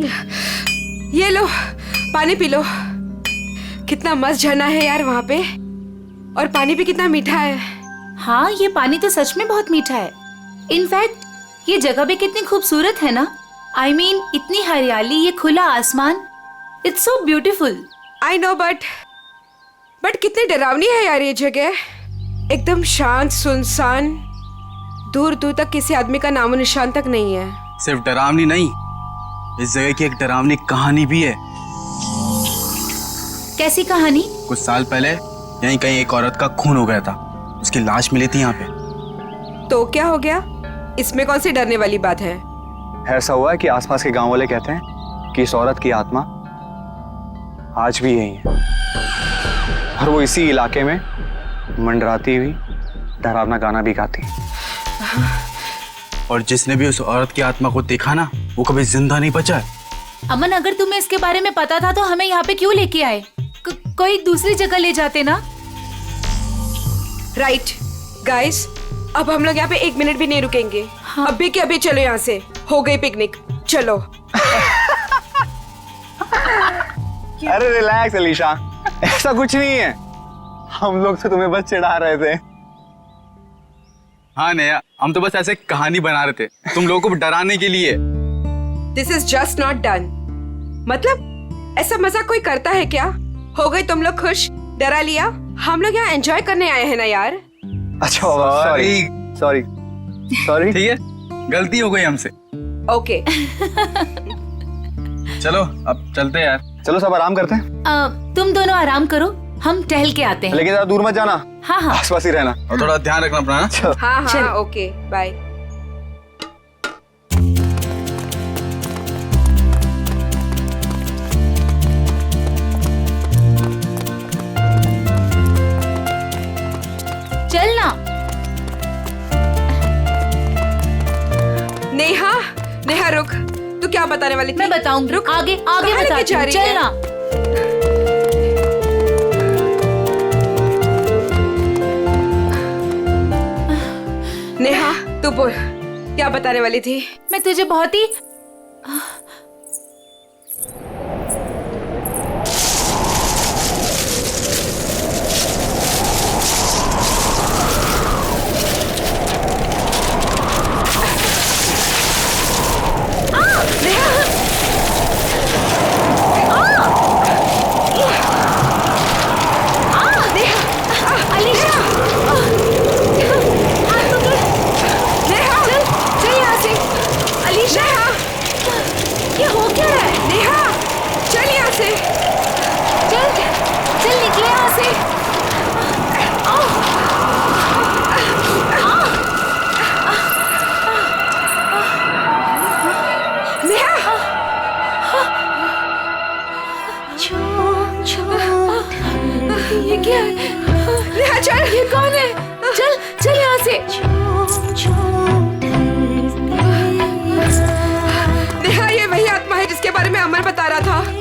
ये लो पानी P low. कितना मस्त झरना है यार वहाँ पे, और पानी भी कितना मीठा है। हाँ, ये पानी तो सच में बहुत मीठा है। इनफैक्ट ये जगह भी कितनी खूबसूरत है ना। I mean, इतनी हरियाली, ये खुला आसमान, it's so beautiful. I know but कितनी डरावनी है यार ये जगह। एकदम शांत सुनसान, दूर दूर तक किसी आदमी का नामो निशान तक नहीं है। सिर्फ डरावनी नहीं, इस जगह की एक डरावनी कहानी भी है। कैसी कहानी? कुछ साल पहले यहीं कहीं एक औरत का खून हो गया था, उसकी लाश मिली थी यहाँ पे। तो क्या हो गया? इसमें कौन सी डरने वाली बात है? ऐसा हुआ है कि आसपास के गांव वाले कहते हैं कि इस औरत की आत्मा आज भी यही है, और वो इसी इलाके में मंडराती हुई डरावना गाना भी गाती है। और जिसने भी उस औरत की आत्मा को देखा ना, वो कभी जिंदा नहीं बचा है। अमन, अगर तुम्हें इसके बारे में पता था तो हमें यहाँ पे क्यों लेके आए? कोई दूसरी जगह ले जाते ना। राइट गाइस, अब हम लोग यहाँ पे 1 मिनट भी नहीं रुकेंगे। हाँ। अभी के अभी चलो यहाँ से, हो गई पिकनिक, चलो। अरे रिलैक्स अलीशा, ऐसा कुछ नहीं है, हम लोग तो तुम्हें बस चिढ़ा रहे थे। हाँ नया, हम तो बस ऐसे कहानी बना रहे थे तुम लोगों को डराने के लिए। This is just not done. मतलब ऐसा मजाक कोई करता है क्या? हो गई तुम लोग खुश, डरा लिया। हम लोग यहाँ एंजॉय करने आए हैं ना यार। अच्छा सॉरी सॉरी सॉरी। ठीक है, गलती हो गई हमसे। ओके चलो अब चलते हैं यार। चलो सब आराम करते हैं। तुम दोनों आराम करो, हम टहल के आते हैं। लेकिन ज्यादा दूर मत जाना। हाँ हाँ, आसपास ही रहना। और थोड़ा ध्यान रखना अपना। हाँ चल। हाँ ओके बाय। चलना। नेहा, नेहा रुक, तू क्या बताने वाली थी? मैं बताऊंगी, रुक, आगे आगे कहाँ लेके बताती जा हूँ, रही है? चलना। नेहा तू बोल, क्या बताने वाली थी? मैं तुझे बहुत ही ये क्या है? नेहा चल। ये कौन है? चल चल यहाँ से। नेहा ये वही आत्मा है जिसके बारे में अमर बता रहा था।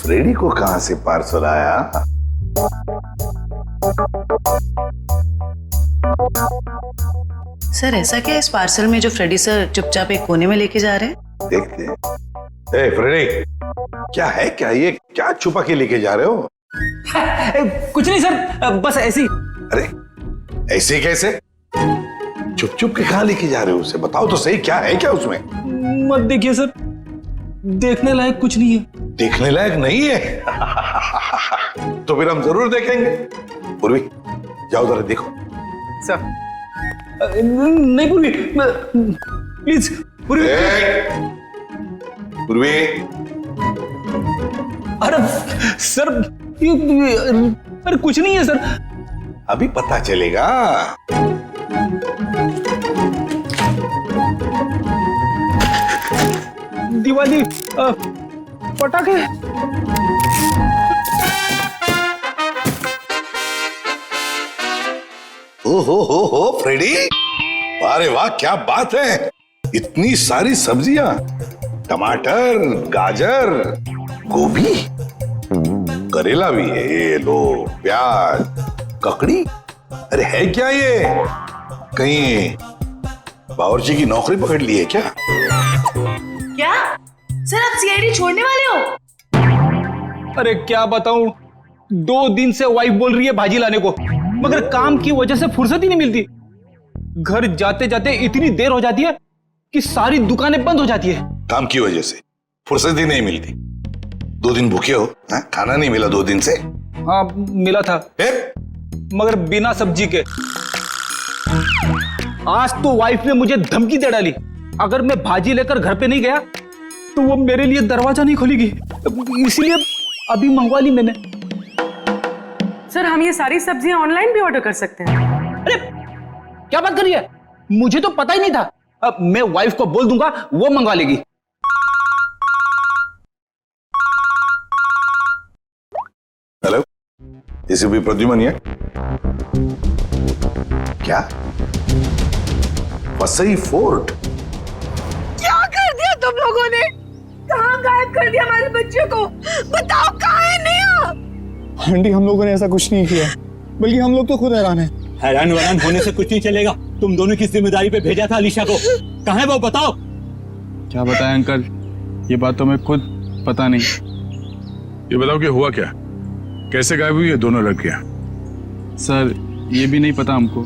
फ्रेडी को कहां से पार्सल आया? सर ऐसा क्या इस पार्सल में जो फ्रेडी सर चुपचाप एक कोने में लेके जा रहे हैं? देखते हैं। ए फ्रेडी, क्या है क्या ये? क्या छुपा के लेके जा रहे हो? कुछ नहीं सर, बस ऐसी। अरे ऐसे कैसे? चुप चुप के कहां लेके जा रहे हो? उसे बताओ तो सही, क्या है क्या उसमें? मत देखिए सर, देखने लायक कुछ नहीं है। देखने लायक नहीं है? तो फिर हम जरूर देखेंगे। पूर्वी जाओ जरा देखो। सर नहीं पूर्वी, प्लीज पूर्वी। पूर्वी, अरे सर, अरे कुछ नहीं है सर। अभी पता चलेगा। दिवाली पटाखे। हो फ्रेडी, अरे वाह क्या बात है, इतनी सारी सब्जियां, टमाटर, गाजर, गोभी, करेला भी है, ये लो, प्याज, ककड़ी। अरे है क्या ये, कहीं बावर्ची की नौकरी पकड़ ली है क्या? क्या सर, आप सीआईडी छोड़ने वाले हो? अरे क्या बताऊं, 2 दिन से वाइफ बोल रही है भाजी लाने को, मगर काम की वजह से फुर्सत ही नहीं मिलती। घर जाते जाते इतनी देर हो जाती है कि सारी दुकानें बंद हो जाती है। काम की वजह से फुर्सत ही नहीं मिलती। 2 दिन भूखे हो, खाना नहीं मिला 2 दिन से? हाँ मिला था, मगर बिना सब्जी के। आज तो वाइफ ने मुझे धमकी दे डाली, अगर मैं भाजी लेकर घर पे नहीं गया तो वो मेरे लिए दरवाजा नहीं खोलेगी, इसलिए अभी मंगवा ली मैंने। सर, हम ये सारी सब्जियां ऑनलाइन भी ऑर्डर कर सकते हैं? अरे क्या बात कर रही है, मुझे तो पता ही नहीं था। अब मैं वाइफ को बोल दूंगा, वो मंगवा लेगी। हेलो, एसीपी प्रद्युमन है क्या? वसई फोर्ट? क्या कर दिया तुम लोगों ने? कहाँ गायब कर दिया हमारे बच्चे को? बताओ कहाँ है नेहा? आंटी, हम लोगों ने ऐसा कुछ नहीं किया, बल्कि हम लोग तो खुद हैरान हैं। हैरान वैरान होने से कुछ नहीं चलेगा। तुम दोनों की जिम्मेदारी पे भेजा था अलीशा को, कहाँ है वो बताओ। क्या बताएं अंकल, ये बात तो मैं खुद पता नहीं। ये बताओ कि हुआ क्या, कैसे गायब हुई है दोनों लड़कियां? सर ये भी नहीं पता हमको।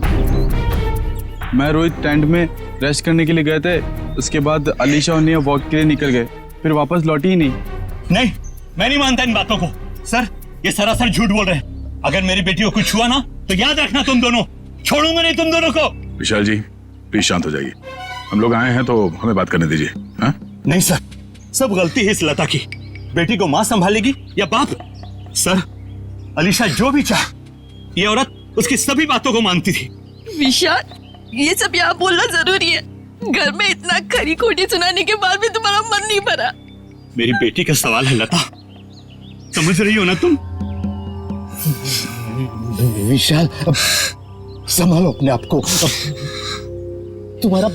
मैं रोहित टेंट में रेस्ट करने के लिए गए थे, उसके बाद अलीशा और नेहा वॉक के लिए निकल गए, फिर वापस लौटी ही नहीं। नहीं, मैं नहीं मानता इन बातों को। सर, ये सरासर झूठ बोल रहे हैं। अगर मेरी बेटी को कुछ हुआ ना तो याद रखना, तुम दोनों छोड़ूंगा नहीं तुम दोनों को। विशाल जी प्लीज शांत हो जाइए, हम लोग आए हैं तो हमें बात करने दीजिए। हाँ? नहीं सर, सब गलती है इस लता की। बेटी को माँ संभालेगी या बाप? सर, अलीशा जो भी चाहे, ये औरत उसकी सभी बातों को मानती थी। विशाल, ये सब यहाँ बोलना जरूरी है? घर में इतना खरी खोटी सुनाने के बाद भी तुम्हारा मन नहीं भरा? मेरी बेटी का सवाल है लता, समझ रही हो ना तुम? विशाल, संभालो अपने आप को, तुम्हारा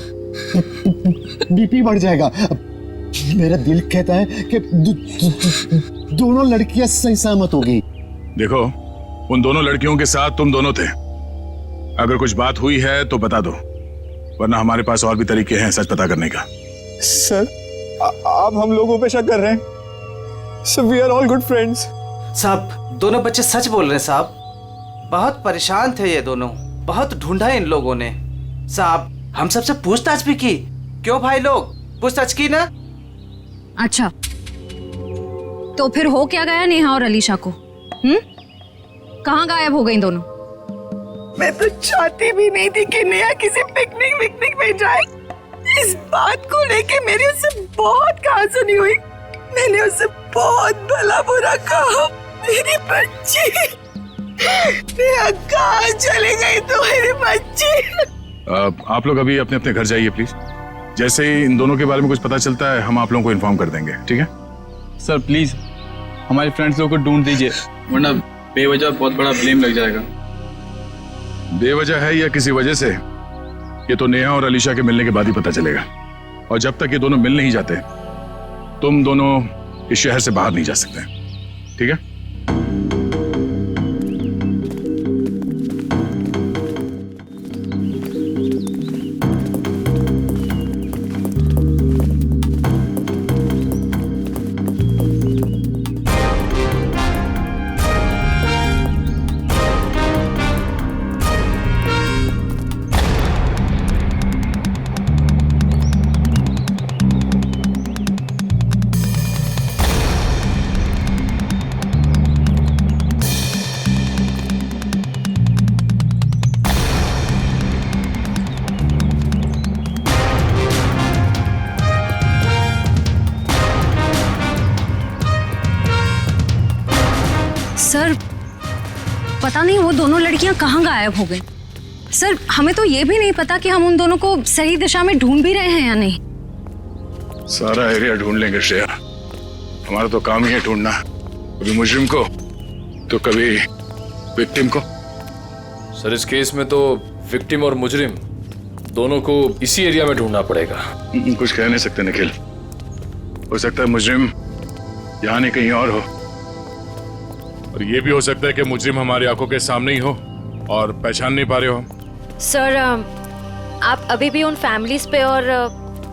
बीपी बढ़ जाएगा। मेरा दिल कहता है कि दोनों लड़कियां सही सहमत होगी। देखो, उन दोनों लड़कियों के साथ तुम दोनों थे। अगर कुछ बात हुई है तो बता दो, वरना हमारे पास और भी तरीके हैं सच पता करने का। सर, आप हम लोगों पे शक कर रहे हैं? Sir, we are all good friends. साहब, दोनों बच्चे सच बोल रहे हैं साहब। बहुत परेशान थे ये दोनों, बहुत ढूंढा इन लोगों ने। साहब, हम सबसे पूछताछ भी की। क्यों भाई लोग, पूछताछ की ना? अच्छा, तो फिर हो क्या गया नेहा और अलीशा को? कहाँ गायब हो गई दोनों? मैं तो चाहती भी नहीं थी कि नेहा किसी पिकनिक में जाए। इस बात को लेके मेरी उससे बहुत कहासुनी हुई। मैंने उससे बहुत भला बुरा कहा। मेरी बच्ची नेहा कहाँ चली गई तो मेरी बच्ची? आप लोग अभी अपने अपने घर जाइए प्लीज। जैसे ही इन दोनों के बारे में कुछ पता चलता है हम आप लोगों को इन्फॉर्म कर देंगे, ठीक है? सर प्लीज हमारे फ्रेंड्स लोगों को ढूंढ दीजिए, वरना बेवजह बहुत बड़ा ब्लेम लग जाएगा। बेवजह है या किसी वजह से, ये तो नेहा और अलीशा के मिलने के बाद ही पता चलेगा। और जब तक ये दोनों मिल नहीं जाते, तुम दोनों इस शहर से बाहर नहीं जा सकते, ठीक है? सर पता नहीं वो दोनों लड़कियां कहाँ गायब हो गई। सर हमें तो ये भी नहीं पता कि हम उन दोनों को सही दिशा में ढूंढ भी रहे हैं या नहीं। सारा एरिया ढूंढ लेंगे श्रेया, हमारा तो काम ही है ढूंढना, कभी मुजरिम को तो कभी विक्टिम को। सर इस केस में तो विक्टिम और मुजरिम दोनों को इसी एरिया में ढूंढना पड़ेगा। कुछ कह नहीं सकते निखिल, हो सकता है मुजरिम यहाँ नहीं कहीं और हो, और ये भी हो सकता है कि मुजरिम हमारी आंखों के सामने ही हो और पहचान नहीं पा रहे हो। सर आप अभी भी उन फैमिलीज पे और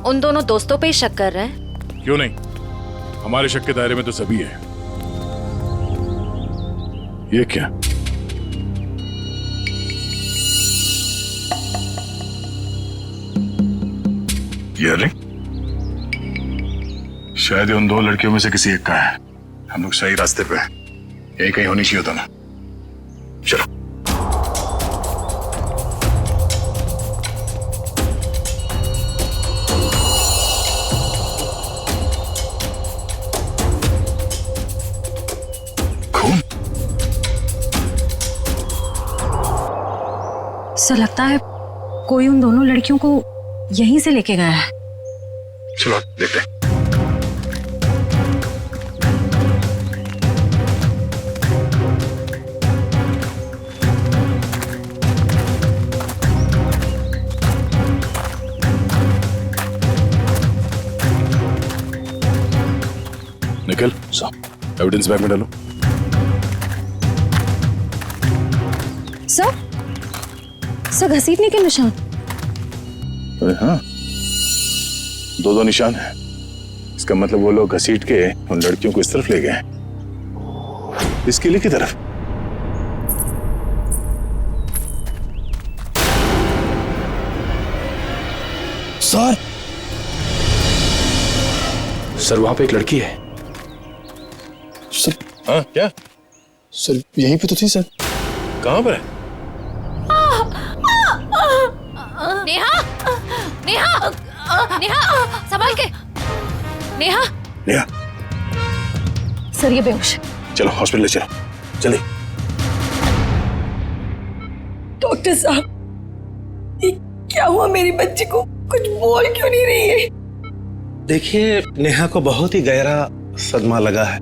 उन दोनों दोस्तों पे ही शक कर रहे हैं? क्यों नहीं, हमारे शक के दायरे में तो सभी है। ये क्या? ये रिंग शायद उन दो लड़कियों में से किसी एक का है। हम लोग सही रास्ते पे हैं, यही कहीं होनी चाहिए था ना। चलो खून। सर लगता है कोई उन दोनों लड़कियों को यहीं से लेके गया है। चलो देखते हैं। निकल एविडेंस बैग में डालो। सर घसीटने के निशान। अरे हाँ, दो निशान है। इसका मतलब वो लोग घसीट के उन लड़कियों को इस तरफ ले गए, इस किले की तरफ। सर वहां पे एक लड़की है। सर हाँ क्या? सर यहीं पे तो थी सर। कहां पर है? नेहा नेहा नेहा संभाल के। नेहा नेहा सर ये बेहोश है। चलो हॉस्पिटल ले चलो जल्दी। डॉक्टर साहब, ये क्या हुआ मेरी बच्ची को? कुछ बोल क्यों नहीं रही है? देखिए नेहा को बहुत ही गहरा सदमा लगा है।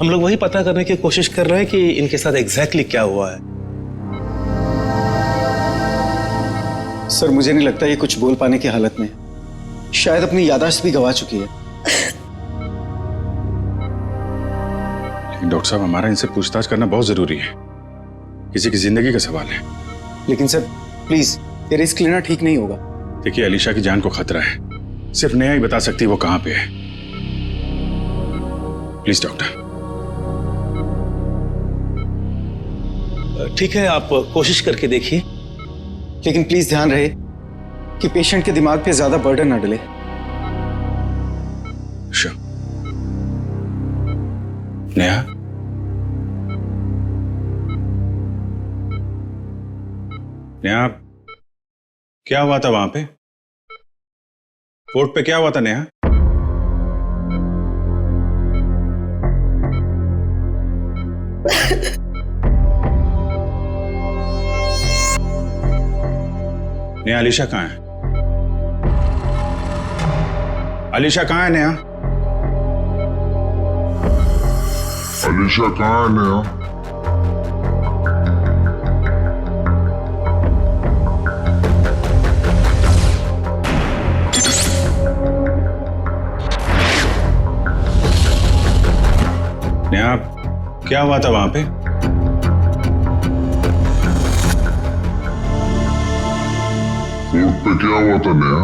हम लोग वही पता करने की कोशिश कर रहे हैं कि इनके साथ एग्जैक्टली क्या हुआ है। सर मुझे नहीं लगता ये कुछ बोल पाने की हालत में, शायद अपनी याददाश्त भी गंवा चुकी है। लेकिन डॉक्टर साहब हमारा इनसे पूछताछ करना बहुत जरूरी है, किसी की जिंदगी का सवाल है। लेकिन सर प्लीज ये रिस्क लेना ठीक नहीं होगा। देखिए अलीशा की जान को खतरा है, सिर्फ नेहा ही बता सकती है वो कहां पे है। Please doctor. ठीक है आप कोशिश करके देखिए, लेकिन प्लीज ध्यान रहे कि पेशेंट के दिमाग पे ज्यादा बर्डन ना डले। नेहा नेहा क्या हुआ था वहां पे? कोर्ट पे क्या हुआ था नेहा? नेहा अलीशा कहाँ है? अलीशा कहाँ है नेहा? अलीशा कहाँ है नेहा? नेहा क्या हुआ था वहां पे? कोर्ट पे क्या हुआ था नेहा?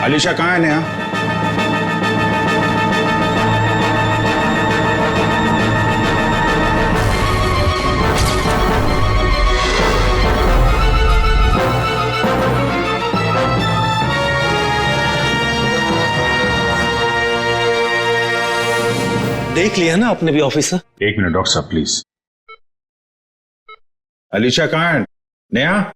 अलीशा कहाँ है नेहा? देख लिया ना आपने भी ऑफिसर? एक मिनट डॉक्टर साहब प्लीज। अलीशा कहाँ है? नेहा,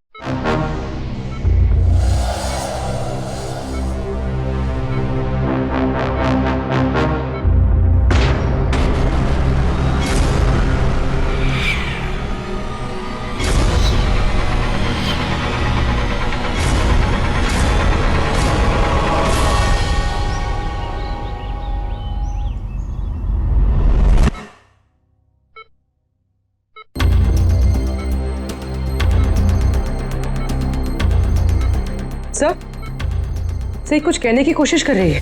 सर सही कुछ कहने की कोशिश कर रही है।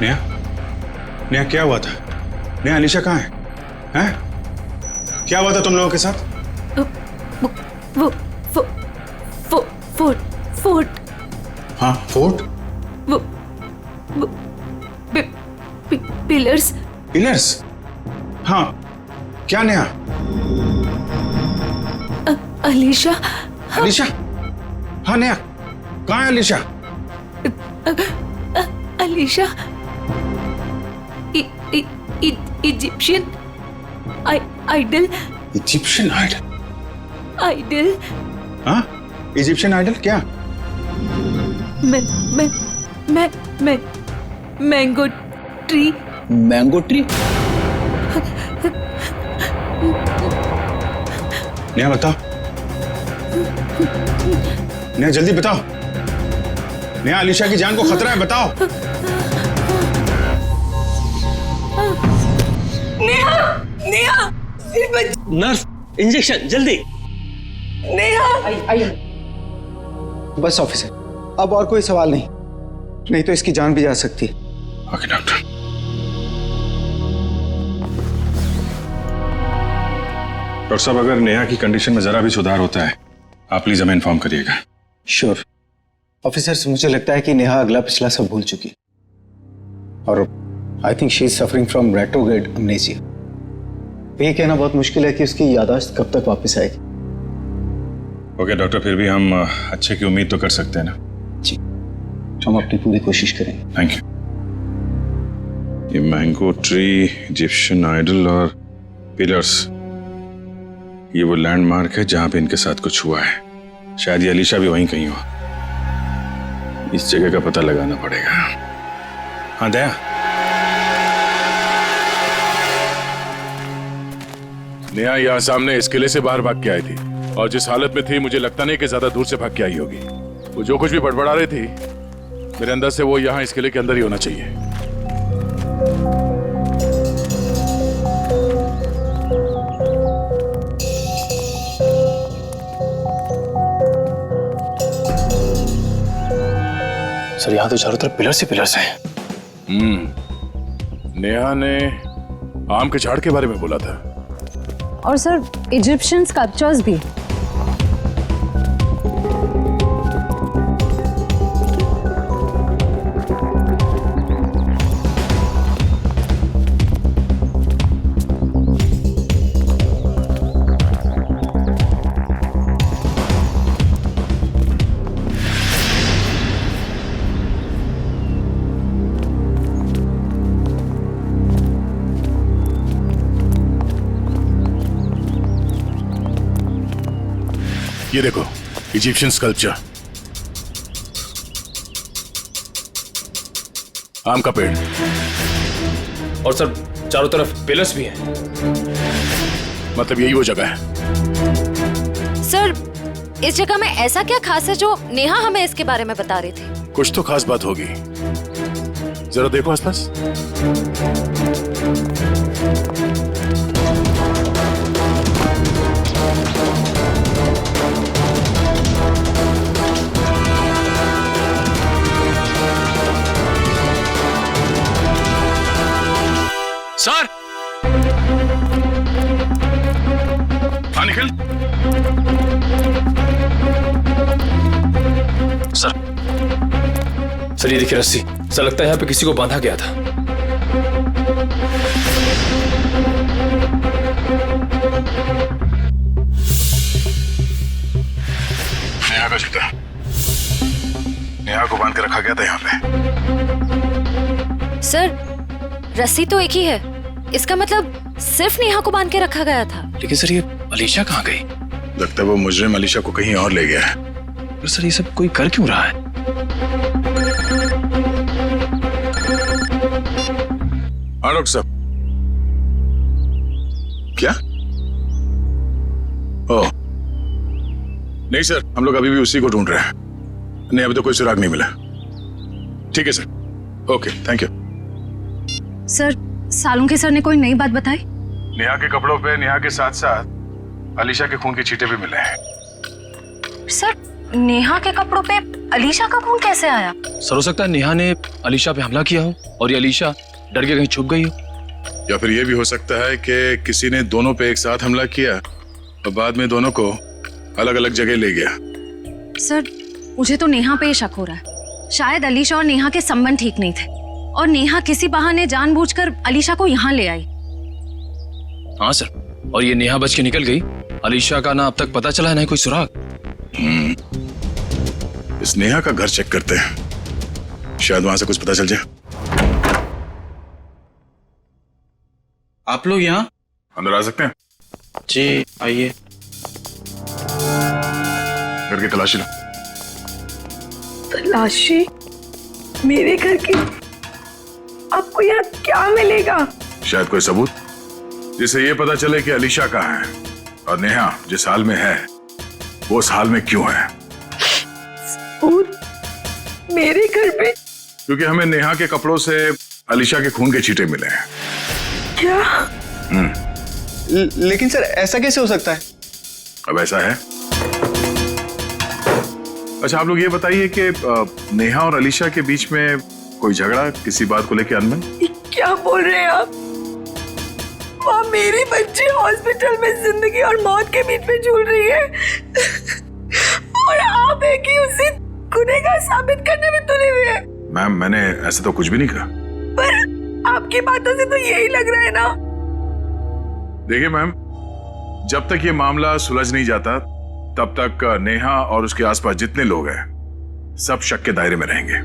नेहा, नेहा क्या हुआ था? नेहा, अलीशा कहाँ है? हैं? क्या हुआ था तुम लोगों के साथ? फोर्ट। हाँ, फोर्ट? पिलर्स। पिलर्स? हाँ, क्या नेहा? अलीशा। अलीशा? हाँ नेहा, कहाँ है Alisha? Alisha Egyptian idol. Egyptian idol? Idol. हाँ, इजिप्शियन आइडल क्या? Mango tree. Mango tree? Neha बताओ, नेहा जल्दी बताओ। नेहा, अलीशा की जान को खतरा है, बताओ। नेहा नर्स, इंजेक्शन जल्दी। नेहा। बस ऑफिसर, अब और कोई सवाल नहीं, नहीं तो इसकी जान भी जा सकती है। Okay doctor. डॉक्टर साहब, अगर नेहा की कंडीशन में जरा भी सुधार होता है, आप प्लीज हमें इन्फॉर्म करिएगा। श्योर ऑफिसर, मुझे लगता है कि नेहा अगला पिछला सब भूल चुकी है और I think she is suffering from retrograde amnesia. ये कहना बहुत मुश्किल है कि उसकी याददाश्त कब तक वापस आएगी। ओके डॉक्टर, फिर भी हम अच्छे की उम्मीद तो कर सकते हैं ना? जी, हम अपनी पूरी कोशिश करेंगे। Thank you. ये मैंगो ट्री, इजिप्शियन आइडल और पिलर्स, ये वो लैंडमार्क है जहां पे इनके साथ कुछ हुआ है। शायद ये अलीशा भी वहीं कहीं हो। इस जगह का पता लगाना पड़ेगा। हाँ दया, नेहा यहाँ सामने इस किले से बाहर भाग के आई थी और जिस हालत में थी मुझे लगता नहीं कि ज्यादा दूर से भाग के आई होगी। वो जो कुछ भी बड़बड़ा रही थी, मेरे अंदर से वो यहाँ इस किले के अंदर ही होना चाहिए। सर, यहाँ तो चारों तरफ पिलर्स ही पिलर्स हैं। नेहा ने आम के झाड़ के बारे में बोला था। और सर इजिप्शियन स्कल्पचर्स भी। ये देखो, इजिप्शियन स्कल्पचर, आम का पेड़, और सर चारों तरफ पिलर्स भी हैं। मतलब यही वो जगह है। सर, इस जगह में ऐसा क्या खास है जो नेहा हमें इसके बारे में बता रही थी? कुछ तो खास बात होगी, जरा देखो आसपास। सर, हाँ निकल। सर ये देखिए रस्सी, सर लगता है यहाँ पे किसी को बांधा गया था। नेहा का जूता, नेहा को बांध के रखा गया था यहाँ पे। सर, रस्सी तो एक ही है, इसका मतलब सिर्फ नेहा को बांध के रखा गया था। लेकिन सर ये अलीशा कहाँ गई? लगता है वो मुजरिम अलीशा को कहीं और ले गया है। पर सर ये सब कोई कर क्यों रहा है? हाँ डॉक्टर साहब। क्या? ओह नहीं सर, हम लोग अभी भी उसी को ढूंढ रहे हैं। नहीं, अभी तो कोई सुराग नहीं मिला। ठीक है sir, okay, thank you. Sir, Salunke sir ने कोई नई बात बताई? नेहा के कपड़ों पे नेहा के साथ साथ अलीशा के खून के छींटे भी मिले हैं। सर, नेहा के कपड़ों पे अलीशा का खून कैसे आया? सर, हो सकता है नेहा ने अलीशा पे हमला किया हो और ये अलीशा डर के कहीं छुप गई हो। या फिर ये भी हो सकता है कि किसी ने दोनों पे एक साथ हमला किया और बाद में दोनों को अलग अलग जगह ले गया। सर, मुझे तो नेहा पे शक हो रहा है। शायद अलीशा और नेहा के संबंध ठीक नहीं थे और नेहा किसी बहाने जानबूझकर अलीशा को यहाँ ले आई। हाँ सर, और ये नेहा बच के निकल गई। अलीशा का ना अब तक पता चला है ना कोई सुराग। इस नेहा का घर चेक करते हैं, शायद वहां से कुछ पता चल जाए। आप लोग यहाँ अंदर आ सकते हैं? जी आइए। घर की तलाशी लो। तलाशी? मेरे घर की? आपको यहाँ क्या मिलेगा? शायद कोई सबूत जिससे ये पता चले कि अलीशा कहाँ है और नेहा जिस हाल में है वो उस हाल में क्यों है। सबूत? मेरे घर पे? क्योंकि हमें नेहा के कपड़ों से अलीशा के खून के छींटे मिले हैं। क्या? लेकिन सर ऐसा कैसे हो सकता है? अब ऐसा है। अच्छा, आप लोग ये बताइए कि नेहा और अलीशा के बीच में कोई झगड़ा, किसी बात को लेकर अनबन? क्या बोल रहे हैं आप? माँ, मेरी बच्ची हॉस्पिटल में जिंदगी और मौत के बीच में झूल रही है और आप है कि उसे गुनहगार साबित करने में तुले हुए हैं। मैम, मैंने ऐसा तो कुछ भी नहीं कहा। पर आपकी बातों से तो यही लग रहा है ना। देखिए मैम, जब तक ये मामला सुलझ नहीं जाता तब तक नेहा और उसके आसपास जितने लोग हैं सब शक के दायरे में रहेंगे।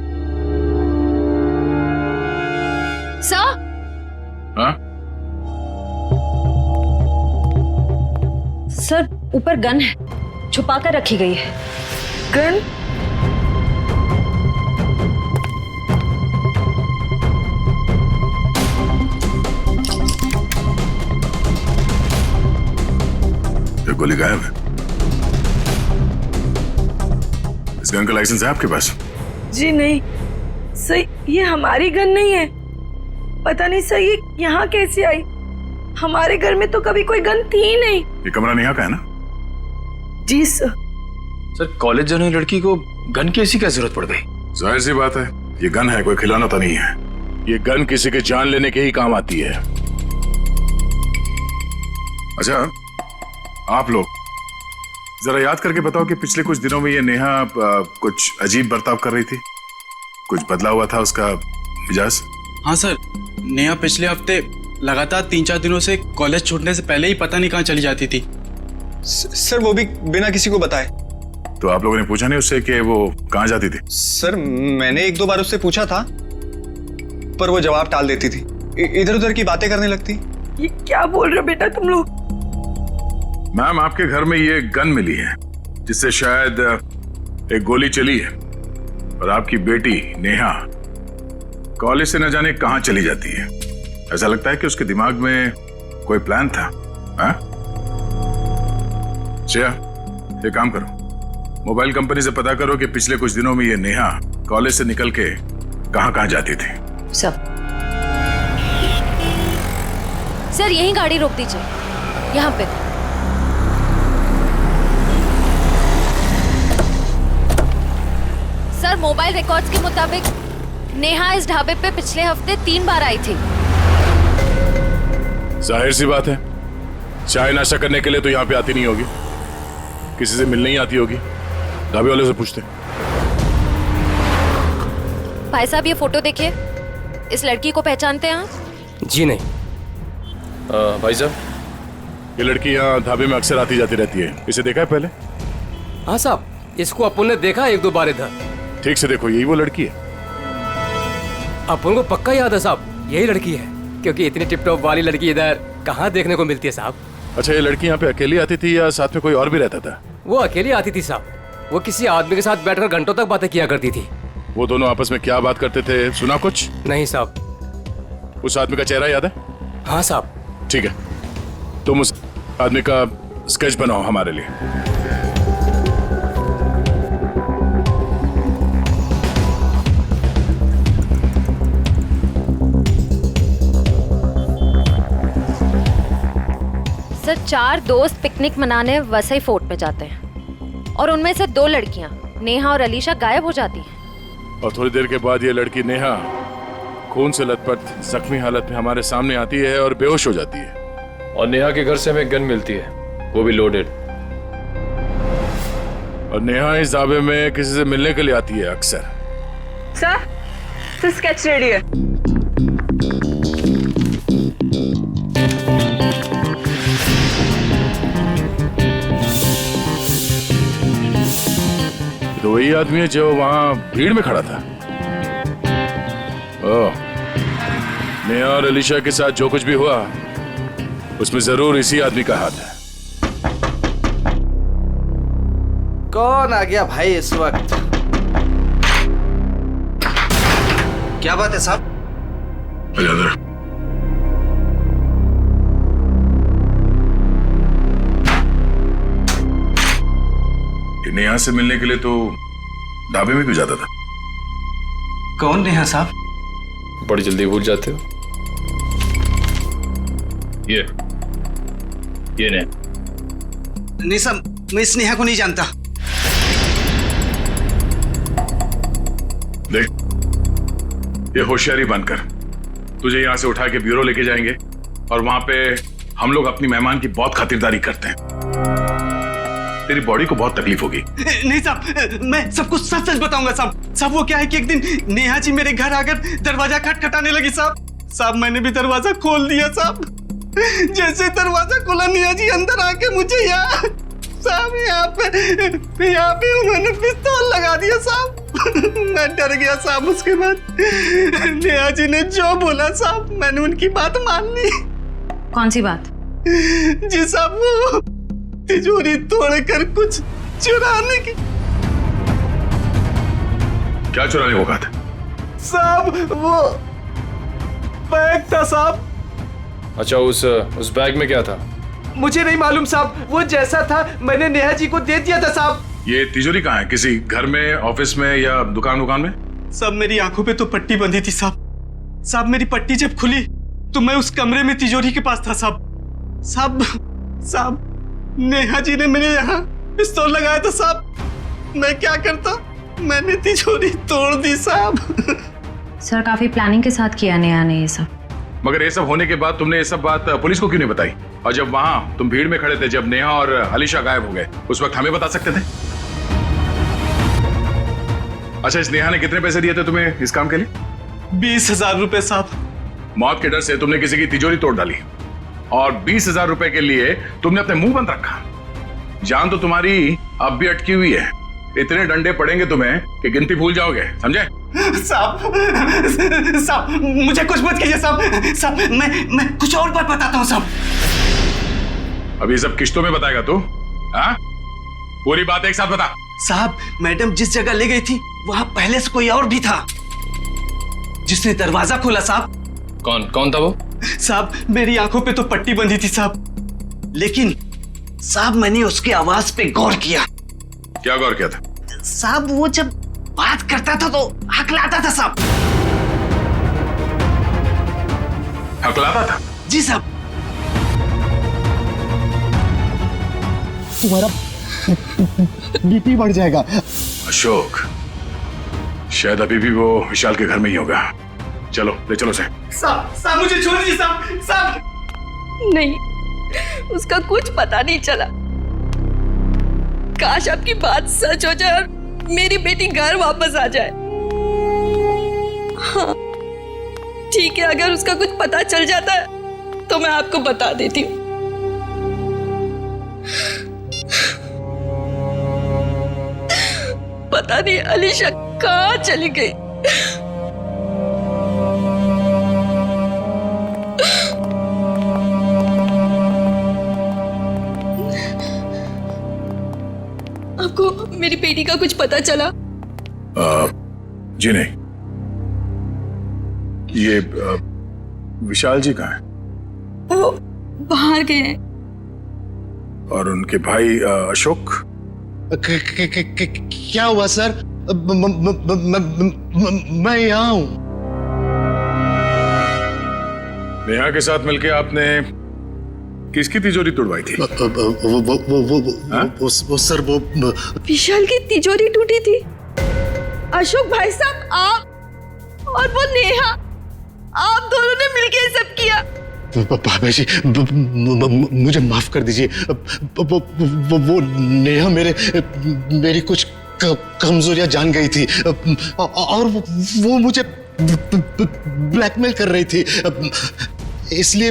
सर? हाँ? सर, ऊपर गन है, छुपा कर रखी गई है। गन? ये गोली गायब है। इस गन का लाइसेंस है आपके पास? जी नहीं सर, ये हमारी गन नहीं है। पता नहीं सर ये यहाँ कैसे आई। हमारे घर में तो कभी कोई गन थी ही नहीं। ये कमरा नेहा का है ना? जी सर। सर, कॉलेज जाने वाली लड़की को गन की ऐसी क्या जरूरत पड़ गई? जाहिर सी बात है, ये गन है, कोई खिलौना तो नहीं है। ये गन किसी के जान लेने के ही काम आती है। अच्छा, आप लोग जरा याद करके बताओ कि पिछले कुछ दिनों में ये नेहा कुछ अजीब बर्ताव कर रही थी। कुछ बदला हुआ था उसका मिजाज? हाँ सर, नेहा पिछले हफ्ते लगातार 3-4 दिनों से कॉलेज छूटने से पहले ही पता नहीं कहाँ चली जाती थी। सर, वो भी बिना किसी को बताए। तो आप लोगों ने पूछा नहीं उससे कि वो कहाँ जाती थी? सर, मैंने 1-2 बार उससे पूछा था पर वो जवाब टाल देती थी, इधर उधर की बातें करने लगती। ये क्या बोल रहे हो बेटा तुम लोग? मैम, आपके घर में ये गन मिली है जिससे शायद एक गोली चली है और आपकी बेटी नेहा कॉलेज से न जाने कहां चली जाती है। ऐसा लगता है कि उसके दिमाग में कोई प्लान था। हाँ? श्रेया, ये काम करो, मोबाइल कंपनी से पता करो कि पिछले कुछ दिनों में ये नेहा कॉलेज से निकल के कहां जाती थी। सब सर, यही गाड़ी रोक दीजिए, यहाँ पे। सर, मोबाइल रिकॉर्ड्स के मुताबिक नेहा इस ढाबे पे पिछले हफ्ते 3 बार आई थी। जाहिर सी बात है, चाय नाश्ता करने के लिए तो यहाँ पे आती नहीं होगी, किसी से मिलने ही आती होगी। ढाबे वाले से पूछते। भाई साहब, ये फोटो देखिए, इस लड़की को पहचानते हैं आप? जी नहीं। भाई साहब, ये लड़की यहाँ ढाबे में अक्सर आती जाती रहती है, इसे देखा है पहले? हाँ साहब, इसको अपन ने देखा 1-2 बार इधर। ठीक से देखो, यही वो लड़की है। अपन को पक्का याद है साहब, यही लड़की है। क्योंकि इतनी टिप टॉप वाली लड़की इधर कहाँ देखने को मिलती है साहब। अच्छा, ये लड़की यहाँ पे अकेली आती थी या साथ में कोई और भी रहता था? वो अकेली आती थी साहब। वो किसी आदमी के साथ बैठकर घंटों तक बातें किया करती थी। वो दोनों आपस में क्या बात करते थे, सुना कुछ? नहीं साहब। उस आदमी का चेहरा याद है? हाँ साहब। ठीक है, तुम उस आदमी का स्केच बनाओ हमारे लिए। सर 4 दोस्त पिकनिक मनाने वसई फोर्ट में जाते हैं और उनमें से 2 लड़कियां नेहा और अलीशा गायब हो जाती हैं। और थोड़ी देर के बाद ये लड़की नेहा खून से लथपथ जख्मी हालत में हमारे सामने आती है और बेहोश हो जाती है। और नेहा के घर से हमें गन मिलती है, वो भी लोडेड। और नेहा इस दावे में किसी से मिलने के लिए आती है अक्सर। सर स्केच रेडी है। तो वही आदमी है जो वहां भीड़ में खड़ा था। ओह, नेहा और अलीशा के साथ जो कुछ भी हुआ उसमें जरूर इसी आदमी का हाथ है। कौन आ गया भाई इस वक्त? क्या बात है साहब? नेहा से मिलने के लिए तो ढाबे में क्यों जाता था? कौन नेहा साहब? बड़ी जल्दी भूल जाते हो। ये नहीं साहब, मैं इस नेहा को नहीं जानता। देख, ये होशियारी बनकर तुझे यहां से उठा के ब्यूरो लेके जाएंगे और वहां पे हम लोग अपनी मेहमान की बहुत खातिरदारी करते हैं। तेरी बॉडी को बहुत तकलीफ होगी। नहीं साहब, मैं सब कुछ सच सच बताऊंगा साहब। साहब वो क्या है कि एक दिन नेहा जी मेरे घर आकर दरवाजा खटखटाने लगी साहब। मैंने भी दरवाजा खोल दिया साहब। जैसे दरवाजा खोला नेहा जी अंदर आके मुझे यहाँ पे उन्होंने पिस्तौल लगा दिया साहब। मैं डर गया साहब। उसके बाद नेहा जी ने जो बोला साहब, मैंने उनकी बात मान ली। कौन सी बात? जी साहब, वो तिजोरी तोड़कर कुछ चुराने की। क्या चुराने को कहा था? साहब वो बैग था साहब। अच्छा, उस बैग में क्या था? मुझे नहीं मालूम साहब, वो जैसा था मैंने नेहा जी को दे दिया था साहब। ये तिजोरी कहाँ है? किसी घर में, ऑफिस में या दुकान में? साहब मेरी आंखों पे तो पट्टी बंधी थी साहब। मेरी पट्टी जब खुली तो मैं उस कमरे में तिजोरी के पास था साहब। नेहा जी ने मेरे यहाँ पिस्तौल लगाया था साहब। मैं क्या करता, मैंने तिजोरी तोड़ दी साहब। सर काफी प्लानिंग के साथ किया नेहा ने ये सब। मगर ये सब होने के बाद तुमने ये सब बात पुलिस को क्यों नहीं बताई? और जब वहां तुम भीड़ में खड़े थे, जब नेहा और अलीशा गायब हो गए, उस वक्त हमें बता सकते थे। अच्छा, इस नेहा ने कितने पैसे दिए थे तुम्हें इस काम के लिए? 20,000 रुपए साहब। मौत के डर से तुमने किसी की तिजोरी तोड़ डाली और 20,000 रुपए के लिए तुमने अपने मुंह बंद रखा। जान तो तुम्हारी अब भी अटकी हुई है। इतने डंडे पड़ेंगे तुम्हें कि गिनती भूल जाओगे, समझे? साहब मुझे कुछ मत कीजिए साहब। मैं कुछ और बात बताता हूँ साहब। अभी सब किश्तों में बताएगा तू? हाँ, पूरी बात एक साथ बता। साहब मैडम जिस जगह ले गई थी वहां पहले से कोई और भी था जिसने दरवाजा खोला साहब। कौन था वो? साहब मेरी आंखों पे तो पट्टी बंधी थी साहब, लेकिन साहब मैंने उसकी आवाज पे गौर किया। क्या गौर किया था? साहब वो जब बात करता था तो हकलाता था साहब। हकलाता था? जी साहब। तुम्हारा बीपी बढ़ जाएगा। अशोक, शायद अभी भी वो विशाल के घर में ही होगा। चलो ले चलो से। साहब मुझे छोड़ दीजिए साहब। नहीं, उसका कुछ पता नहीं चला। काश आपकी बात सच हो जाए और मेरी बेटी घर वापस आ जाए। हाँ ठीक है, अगर उसका कुछ पता चल जाता है तो मैं आपको बता देती हूँ। पता नहीं अलीशा कहाँ चली गई। मेरी बेटी का कुछ पता चला? जी नहीं। ये विशाल जी कहाँ हैं? वो बाहर गए हैं। और उनके भाई अशोक? क्या हुआ सर? मैं यहाँ हूँ। नेहा के साथ मिलके आपने किसकी तिजोरी तोड़वाई थी? वो सर वो विशाल की तिजोरी टूटी थी। अशोक भाई साहब, आप और वो नेहा, आप दोनों ने मिलके ये सब किया। बाबा जी मुझे माफ कर दीजिए। वो नेहा मेरी कुछ कमजोरियां जान गई थी और वो मुझे ब्लैकमेल कर रही थी। इसलिए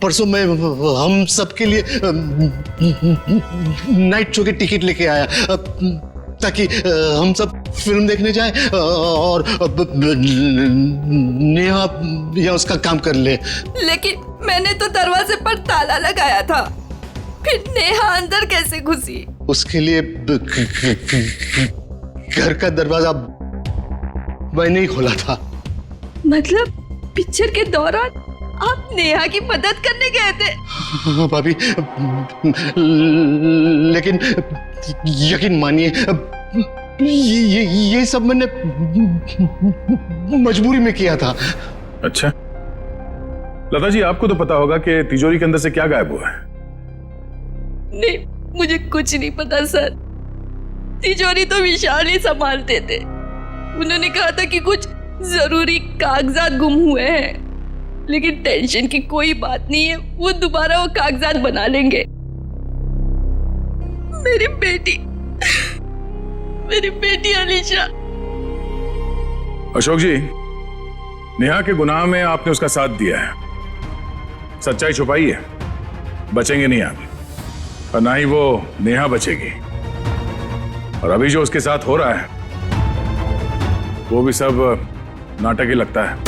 परसों मैं हम सबके लिए नाइट शो की टिकट लेके आया ताकि हम सब फिल्म देखने जाएं और नेहा या उसका काम कर ले। लेकिन मैंने तो दरवाजे पर ताला लगाया था, फिर नेहा अंदर कैसे घुसी? उसके लिए घर का दरवाजा मैंने ही खोला था। मतलब पिक्चर के दौरान आप नेहा की मदद करने गए थे? हाँ भाभी, लेकिन यकीन मानिए ये सब मैंने मजबूरी में किया था। अच्छा, लता जी आपको तो पता होगा कि तिजोरी के अंदर से क्या गायब हुआ है? नहीं, मुझे कुछ नहीं पता सर। तिजोरी तो विशाल ही संभालते थे। उन्होंने कहा था कि कुछ जरूरी कागजात गुम हुए हैं, लेकिन टेंशन की कोई बात नहीं है, वो दोबारा वो कागजात बना लेंगे। मेरी बेटी अलीशा। अशोक जी, नेहा के गुनाह में आपने उसका साथ दिया है। सच्चाई छुपाई है, बचेंगे नहीं आप, और ना ही वो नेहा बचेगी। और अभी जो उसके साथ हो रहा है वो भी सब नाटक ही लगता है।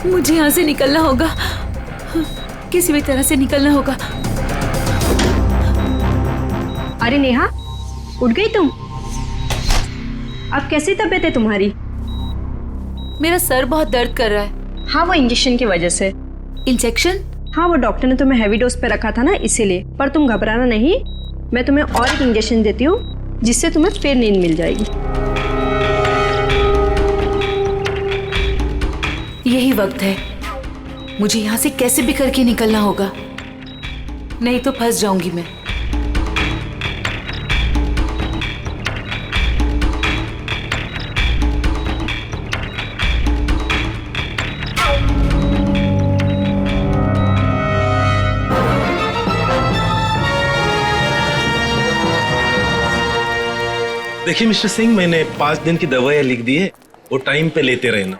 मुझे यहाँ से निकलना होगा, किसी भी तरह से निकलना होगा। अरे नेहा, उठ गई तुम? अब कैसी तबीयत है तुम्हारी? मेरा सर बहुत दर्द कर रहा है। हाँ, वो इंजेक्शन की वजह से। इंजेक्शन? हाँ, वो डॉक्टर ने तुम्हें हैवी डोज पे रखा था ना, इसीलिए। पर तुम घबराना नहीं, मैं तुम्हें और एक इंजेक्शन देती हूँ जिससे तुम्हें फिर नींद मिल जाएगी। यही वक्त है, मुझे यहाँ से कैसे भी करके निकलना होगा, नहीं तो फंस जाऊंगी मैं। देखिए मिस्टर सिंह, मैंने 5 दिन की दवाइयाँ लिख दी है, वो टाइम पे लेते रहना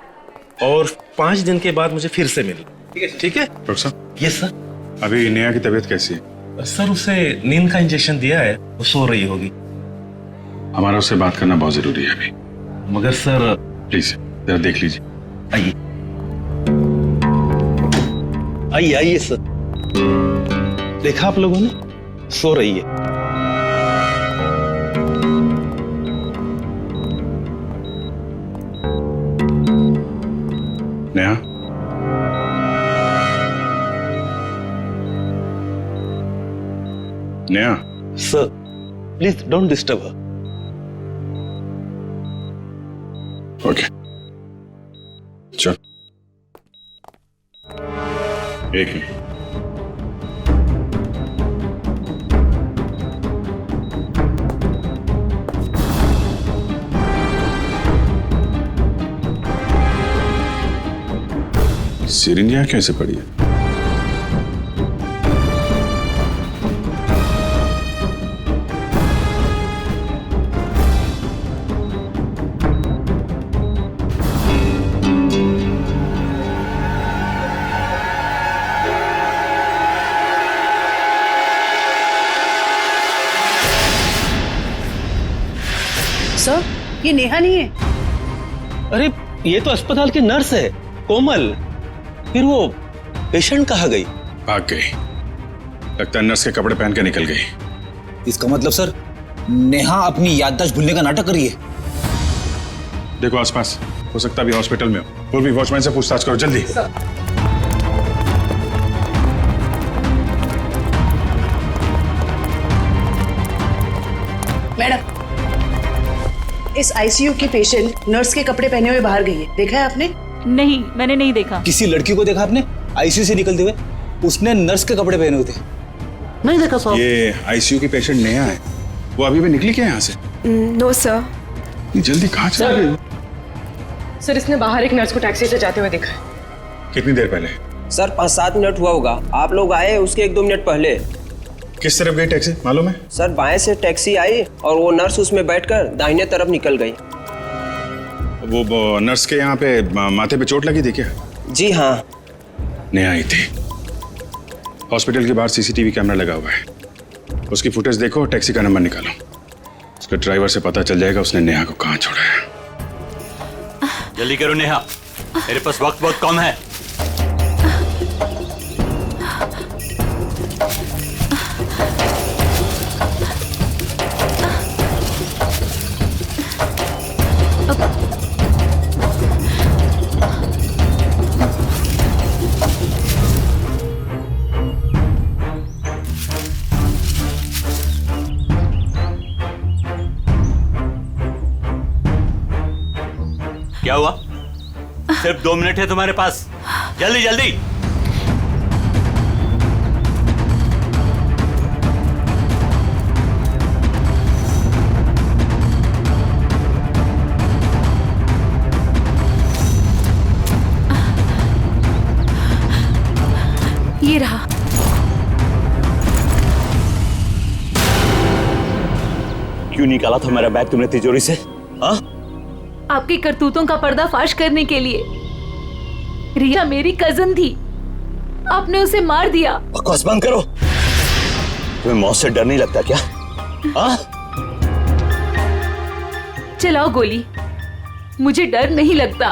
और 5 दिन के बाद मुझे फिर से मिलना। ठीक है डॉक्टर साहब? Yes sir. अभी नेहा की तबीयत कैसी है? सर उसे नींद का इंजेक्शन दिया है, वो सो रही होगी। हमारा उससे बात करना बहुत जरूरी है अभी। मगर सर प्लीज जरा देख लीजिए। आइए आइए आइए सर। देखा आप लोगों ने, सो रही है। Neha, Neha. Sir please don't disturb her. Okay, चल। एक मिनट। सिरिंज यहाँ कैसे पड़ी है? सर, ये नेहा नहीं है। अरे ये तो अस्पताल की नर्स है, कोमल। फिर वो पेशेंट कहाँ गई? भाग गई। लगता है नर्स के कपड़े पहन के निकल गई। इसका मतलब सर, नेहा अपनी याददाश्त भूलने का नाटक कर रही है। देखो आसपास, हो सकता है अभी हॉस्पिटल में हो। पूर्वी वॉचमैन से पूछताछ करो जल्दी। मैडम, इस आईसीयू की पेशेंट नर्स के कपड़े पहने हुए बाहर गई है, देखा है आपने? नहीं, मैंने नहीं देखा। किसी लड़की को देखा आपने आईसीयू से निकलते हुए? उसने नर्स के कपड़े पहने हुए थे। नहीं देखा साहब। ये आईसीयू की पेशेंट नेहा है। वो अभी भी निकली क्या यहाँ से? No sir. जल्दी कहाँ चल गई? सर, इसने बाहर एक नर्स को टैक्सी से जाते हुए देखा है। कितनी देर पहले? सर 5-7 मिनट हुआ होगा। आप लोग आए उसके 1-2 मिनट पहले। किस तरफ गई टैक्सी मालूम है? सर बाएं से टैक्सी आई और वो नर्स उसमें बैठकर दाहिने तरफ निकल गई। वो नर्स के यहाँ पे माथे पे चोट लगी थी क्या? जी हाँ। नेहा आई थी। हॉस्पिटल के बाहर सीसीटीवी कैमरा लगा हुआ है, उसकी फुटेज देखो, टैक्सी का नंबर निकालो। उसके ड्राइवर से पता चल जाएगा उसने नेहा को कहाँ छोड़ा है। जल्दी करो नेहा, मेरे पास वक्त बहुत कम है। क्या हुआ? सिर्फ 2 मिनट है तुम्हारे पास, जल्दी जल्दी। ये रहा। क्यों निकाला था मेरा बैग तुमने तिजोरी से? हाँ? आपकी करतूतों का पर्दाफाश करने के लिए। रिया मेरी कजन थी, आपने उसे मार दिया। बकवास बंद करो। तुम्हें मौत से डर नहीं लगता क्या? हाँ? चलाओ गोली, मुझे डर नहीं लगता।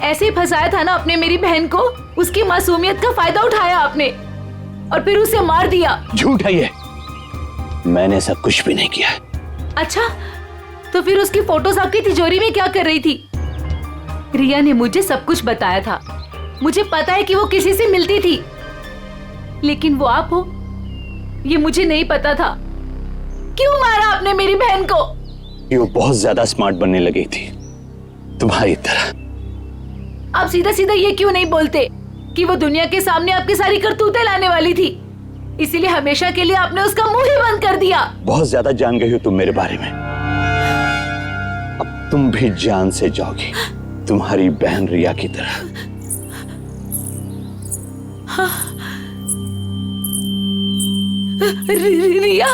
ऐसे ही फंसाया था ना आपने मेरी बहन को, उसकी मासूमियत का फायदा उठाया आपने और फिर उसे मार दिया। झूठ है ये, मैंने सब कुछ भी नहीं किया। अच्छा, तो फिर उसकी फोटोज आपकी तिजोरी में क्या कर रही थी? रिया ने मुझे सब कुछ बताया था। मुझे पता है कि वो किसी से मिलती थी, लेकिन वो आप हो ये मुझे नहीं पता था। क्यों मारा आपने मेरी बहन को? वो बहुत ज्यादा स्मार्ट बनने लगी थी तुम्हारी तरह। आप सीधा सीधा ये क्यों नहीं बोलते कि वो दुनिया के सामने आपकी सारी करतूतें लाने वाली थी, इसीलिए हमेशा के लिए आपने उसका मुंह ही बंद कर दिया। बहुत ज्यादा जान गई हो तुम मेरे बारे में, अब तुम भी जान से जाओगी तुम्हारी बहन रिया की तरह। हाँ। रिया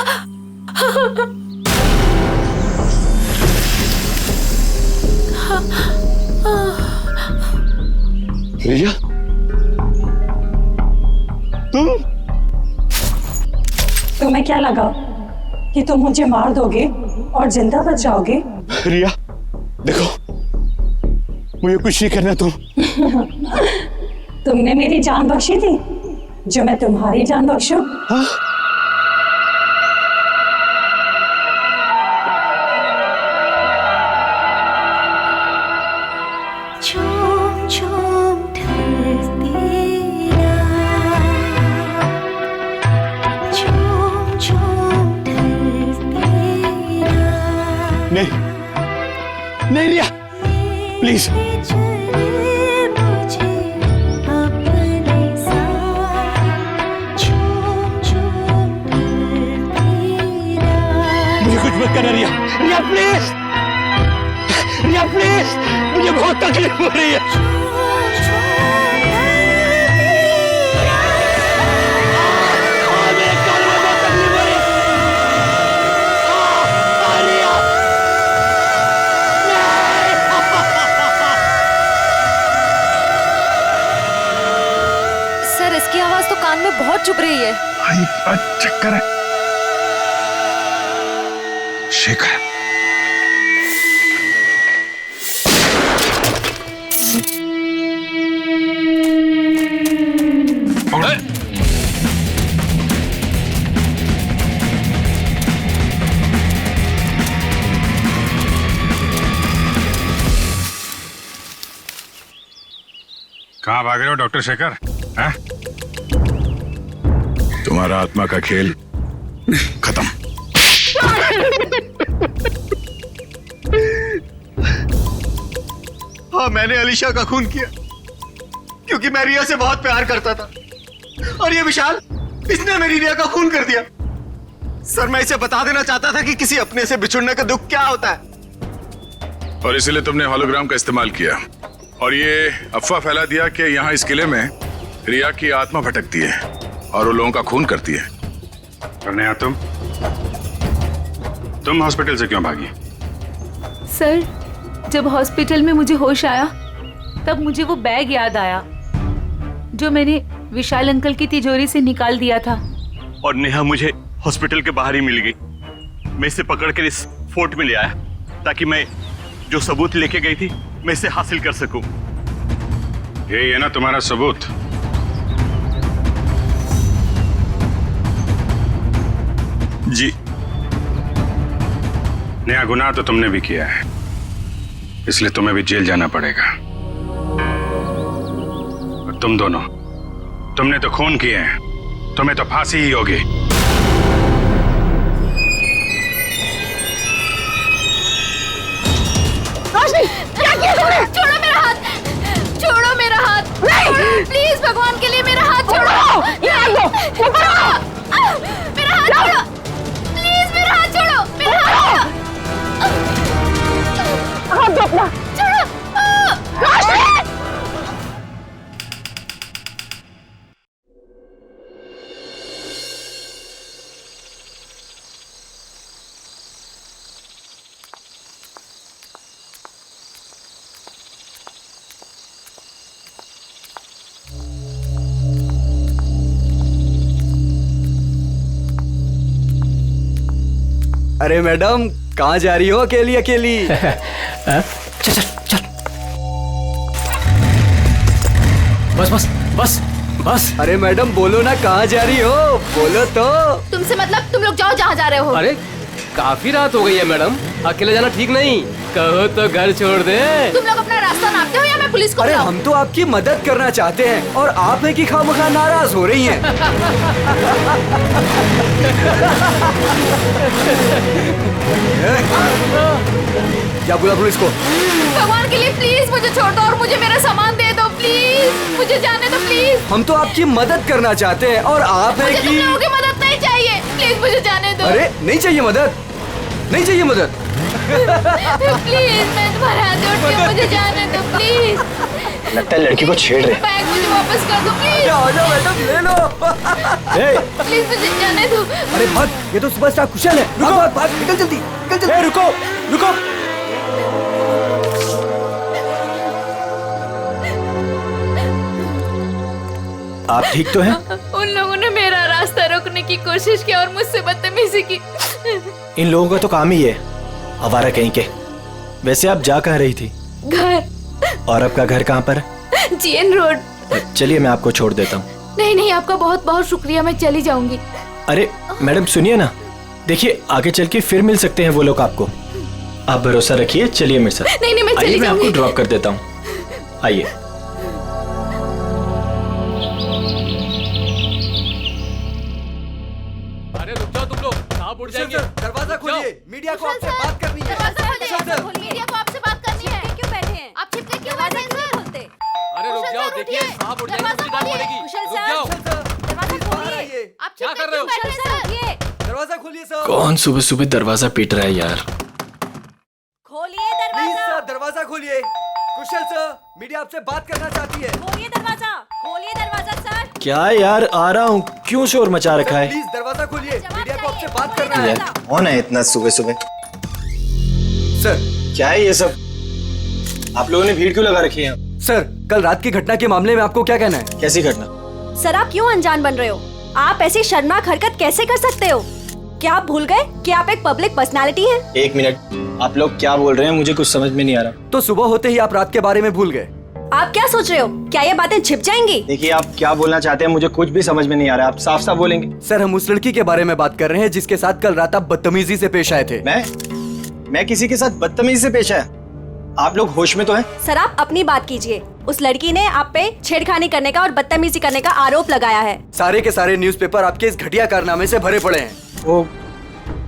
रिया, तुम्हें क्या लगा कि तुम मुझे मार दोगे और जिंदा बच जाओगे? रिया देखो, मुझे कुछ नहीं करना। तुमने मेरी जान बख्शी थी, जो मैं तुम्हारी जान बख्शूं? हाँ? नहीं नहीं रिया, प्लीज। मुझे कुछ मत करना रिया। रिया प्लीज, रिया प्लीज, मुझे बहुत तकलीफ हो रही है। में बहुत चुभ रही है। चक्कर है। शेखर, कहाँ भाग रहे हो डॉक्टर शेखर? हैं? तुम्हारा आत्मा का खेल खत्म। हाँ, मैंने अलीशा का खून किया क्योंकि मैं रिया से बहुत प्यार करता था, और ये विशाल, इसने मेरी रिया का खून कर दिया। सर, मैं इसे बता देना चाहता था कि किसी अपने से बिछुड़ने का दुख क्या होता है। और इसीलिए तुमने होलोग्राम का इस्तेमाल किया और ये अफवाह फैला दिया कि यहाँ इस किले में रिया की आत्मा भटकती है और वो लोगों का खून करती है। और नेहा, तुम हॉस्पिटल से क्यों भागी? सर, जब हॉस्पिटल में मुझे होश आया तब मुझे वो बैग याद आया जो मैंने विशाल अंकल की तिजोरी से निकाल दिया था। और नेहा मुझे हॉस्पिटल के बाहर ही मिल गई। मैं इसे पकड़कर इस फोर्ट में ले आया ताकि मैं जो सबूत लेके गई थी मैं इसे हासिल कर सकूं। यही है ना तुम्हारा सबूत? जी। नया गुनाह तो तुमने भी किया है, इसलिए तुम्हें भी जेल जाना पड़ेगा। और तुम दोनों, तुमने तो खून किए हैं, तुम्हें तो फांसी ही होगी। क्या किया तुमने? छोड़ो मेरा हाथ, छोड़ो मेरा हाथ, नहीं, प्लीज भगवान के लिए मेरा हाथ छोड़ो। मेरा हाथ छोड़ो, प्लीज मेरा हाथ छोड़ो, मेरा हाथ दो अपना, छोड़ो। अरे मैडम, कहाँ जा रही हो अकेली अकेली? चल चल चल। बस बस बस बस। अरे मैडम बोलो ना, कहाँ जा रही हो? बोलो तो। तुमसे मतलब तुम लोग जाओ जहाँ जा रहे हो। अरे काफी रात हो गई है मैडम, अकेले जाना ठीक नहीं। कहो तो घर छोड़ दे। तुम लोग अपना रास्ता नापते हो या मैं पुलिस को अरे बुलाऊं? हम तो आपकी मदद करना चाहते हैं और आप है कि खामखा नाराज हो रही हैं। क्या बुला पुलिस को? भगवान के लिए प्लीज मुझे छोड़ दो और मुझे मेरा सामान दे दो, प्लीज मुझे जाने दो, प्लीज। हम तो आपकी मदद करना चाहते हैं और आप है मुझे कि तुम लोगों की मदद नहीं चाहिए, प्लीज मुझे जाने दो। अरे नहीं चाहिए मदद, नहीं चाहिए मदद। प्लीज मैं तुम्हारे हाथ जोड़ती हूँ, मुझे जाने दो प्लीज। लगता है लड़की को छेड़ रहे। बैग मुझे वापस कर दो प्लीज। आ जाओ मैडम, ले लो। प्लीज मुझे जाने दो। अरे भाग, ये तो सुपरस्टार कुशल है। रुको, भाग भाग, निकल जल्दी, निकल जल्दी। रुको रुको। आप ठीक तो हैं? उन लोगों ने मेरा रास्ता रोकने की कोशिश की और मुझसे बदतमीजी की। इन लोगों का तो काम ही है, आवारा कहीं के। वैसे आप जा कहाँ रही थी? घर। और आपका घर कहाँ पर है? GN road. चलिए मैं आपको छोड़ देता हूँ। नहीं नहीं, आपका बहुत बहुत शुक्रिया, मैं चली जाऊंगी। अरे मैडम सुनिए ना, देखिए आगे चल के फिर मिल सकते हैं वो लोग आपको। आप भरोसा रखिए, चलिए मेरे साथ। नहीं नहीं, मैं चली आइए, मैं आपको जाऊंगी। ड्रॉप कर देता हूँ। आइए। अरे रुक जाओ तुम लोग, कहाँ उड़ जाएंगे? दरवाजा खोलिए, मीडिया को आपसे बात करनी है। दरवाजा खोलिए, मीडिया को आपसे बात करनी है। क्यों बैठे हैं? आप छिपके क्यों बैठे हैं सर? अरे रुक जाओ, देखिए साहब उड़ जाएंगे, मुझे डांट पड़ेगी। रुक जाओ। आप क्या कर रहे हो? दरवाजा खोलिए सर। कौन सुबह सुबह दरवाजा पीट रहा है यार? खोलिए प्लीज सर, दरवाजा खोलिए। कुशल सर, मीडिया आपसे बात करना चाहती है। खोलिए दरवाजा, खोलिए दरवाजा सर। क्या यार, आ रहा हूँ, क्यों शोर मचा रखा है? प्लीज दरवाजा खोलिए, मीडिया को आपसे बात करना है। कौन है इतना सुबह सुबह? सर क्या है ये सब? आप लोगों ने भीड़ क्यों लगा रखी है? सर, कल रात की घटना के मामले में आपको क्या कहना है? कैसी घटना? सर आप क्यों अनजान बन रहे हो? आप ऐसी शर्मनाक हरकत कैसे कर सकते हो? क्या आप भूल गए कि आप एक पब्लिक पर्सनालिटी हैं? एक मिनट, आप लोग क्या बोल रहे हैं? मुझे कुछ समझ में नहीं आ रहा। तो सुबह होते ही आप रात के बारे में भूल गए। आप क्या सोच रहे हो? क्या ये बातें छिप जाएंगी? देखिए, आप क्या बोलना चाहते हैं मुझे कुछ भी समझ में नहीं आ रहा। आप साफ साफ बोलेंगे। सर हम उस लड़की के बारे में बात कर रहे हैं जिसके साथ कल रात आप बदतमीजी से पेश आए थे। मैं किसी के साथ बदतमीजी से पेश आया? आप लोग होश में तो हैं? सर आप अपनी बात कीजिए। उस लड़की ने आप पे छेड़खानी करने का और बदतमीजी करने का आरोप लगाया है। सारे के सारे न्यूज़पेपर आपके इस घटिया कारनामे से भरे पड़े हैं। ओ,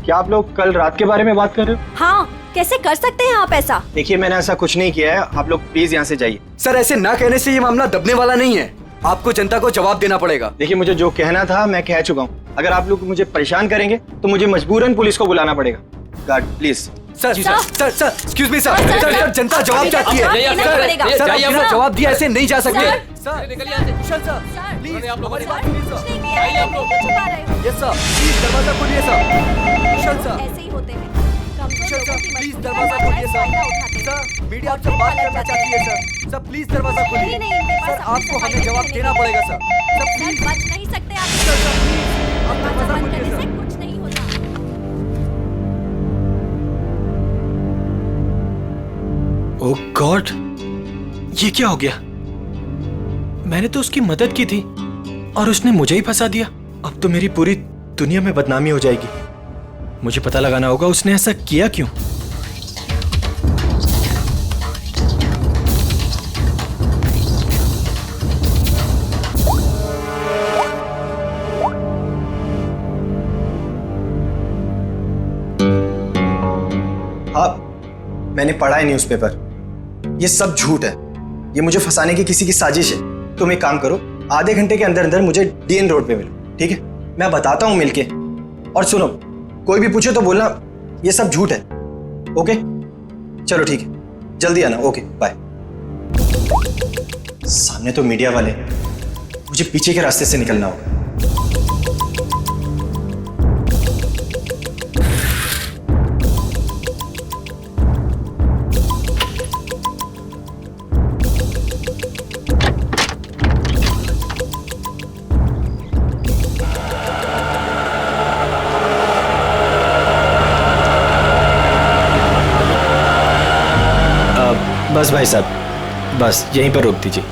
क्या आप लोग कल रात के बारे में बात कर रहे हो? हाँ, कैसे कर सकते हैं आप ऐसा? देखिए, मैंने ऐसा कुछ नहीं किया है। आप लोग प्लीज यहाँ से जाइए। सर ऐसे ना कहने से ये मामला दबने वाला नहीं है। आपको जनता को जवाब देना पड़ेगा। देखिए, मुझे जो कहना था मैं कह चुका हूँ। अगर आप लोग मुझे परेशान करेंगे तो मुझे मजबूरन पुलिस को बुलाना पड़ेगा। Guard please. Sir excuse me sir, जनता जवाब चाहती है। सर जवाब दिया, ऐसे नहीं जा सकते। दरवाजा खोलिए सर। ऐसे ही होते हैं। प्लीज दरवाजा खोलिए सर। मीडिया आपसे बात करना चाहती है सर। प्लीज दरवाजा खोलिए। सर आपको हमें जवाब देना पड़ेगा सर। प्लीज बच नहीं सकते आप। दरवाजा बंद करने से कुछ नहीं होता। ओह गॉड, ये क्या हो गया? मैंने तो उसकी मदद की थी और उसने मुझे ही फंसा दिया। अब तो मेरी पूरी दुनिया में बदनामी हो जाएगी। मुझे पता लगाना होगा उसने ऐसा किया क्यों। हाँ, मैंने पढ़ा है न्यूज़पेपर। ये सब झूठ है। ये मुझे फंसाने की किसी की साजिश है। तुम एक काम करो, आधे घंटे के अंदर अंदर मुझे डीएन रोड पे मिलो, ठीक है? मैं बताता हूँ मिलके। और सुनो, कोई भी पूछे तो बोलना ये सब झूठ है। ओके चलो ठीक है, जल्दी आना। Okay bye. सामने तो मीडिया वाले, मुझे पीछे के रास्ते से निकलना होगा। बस भाई साहब, बस यहीं पर रोक दीजिए।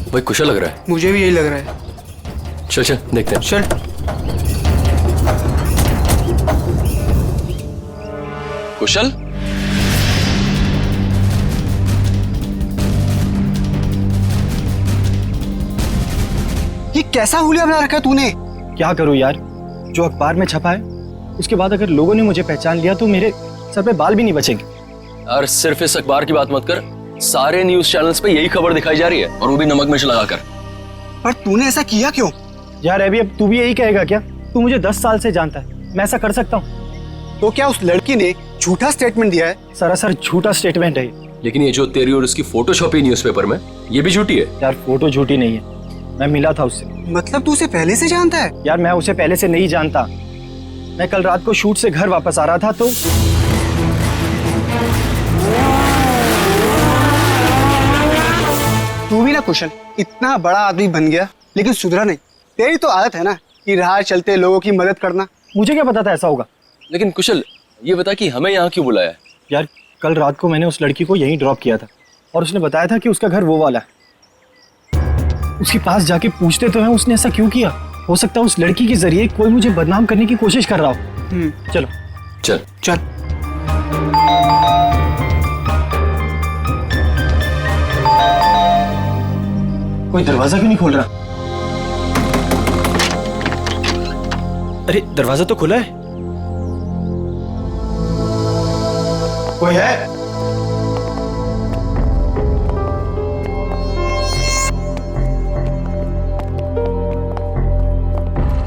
भाई कुशल लग रहा है। मुझे भी यही लग रहा है। चल चल देखते हैं। चल। कुशल, ये कैसा हुलिया बना रखा है तूने? क्या करूं यार, जो अखबार में छपा है उसके बाद अगर लोगों ने मुझे पहचान लिया तो मेरे सर पे बाल भी नहीं बचेंगे। यार सिर्फ इस अखबार की बात मत कर, सारे न्यूज चैनल्स पे यही खबर दिखाई जा रही है, और वो भी नमक मिर्च लगाकर। पर तूने ऐसा किया क्यों? यार अभी अब तू भी यही कहेगा क्या? तू मुझे 10 साल से जानता है, मैं ऐसा कर सकता हूँ? तो क्या उस लड़की ने झूठा स्टेटमेंट दिया है? सरासर झूठा स्टेटमेंट है। लेकिन ये जो तेरी और उसकी फोटो छपी न्यूज़पेपर में, ये भी झूठी है। यार फोटो झूठी नहीं है, मैं मिला था उससे। मतलब तू उसे पहले से जानता है? यार मैं उसे पहले से नहीं जानता। मैं कल रात को शूट से घर वापस आ रहा था तो तू भी ना कुशल, इतना बड़ा आदमी बन गया लेकिन सुधरा नहीं। तेरी तो आदत है ना कि राह चलते लोगों की मदद करना। मुझे क्या पता था ऐसा होगा। लेकिन कुशल ये बता कि हमें यहाँ क्यों बुलाया? यार कल रात को मैंने उस लड़की को यहीं ड्रॉप किया था और उसने बताया था कि उसका घर वो वाला है। उसके पास जाके पूछते तो हैं उसने ऐसा क्यों किया। हो सकता है उस लड़की के जरिए कोई मुझे बदनाम करने की कोशिश कर रहा हो। चलो चल चल। कोई दरवाजा क्यों नहीं खोल रहा? अरे दरवाजा तो खुला है। कोई है?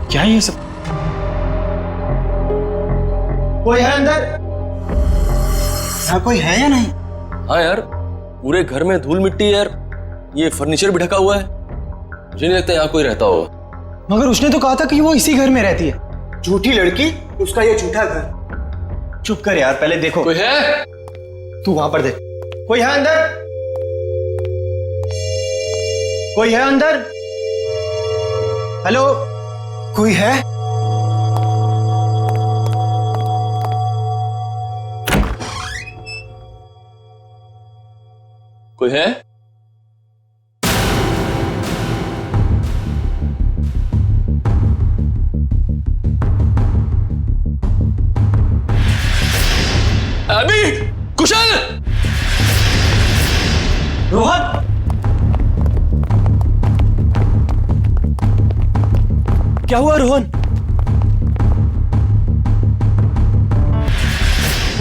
क्या है ये सब? कोई है अंदर? यहाँ कोई है या नहीं? हाँ यार, पूरे घर में धूल मिट्टी यार, ये फर्नीचर भी ढका हुआ है। मुझे नहीं लगता यहाँ कोई रहता होगा। मगर उसने तो कहा था कि वो इसी घर में रहती है। झूठी लड़की, उसका ये झूठा घर। चुप कर यार, पहले देखो। कोई है? तू वहां पर देख। कोई है अंदर? कोई है अंदर? हेलो, कोई है? कोई है? अभी कुशल, रोहन, क्या हुआ रोहन?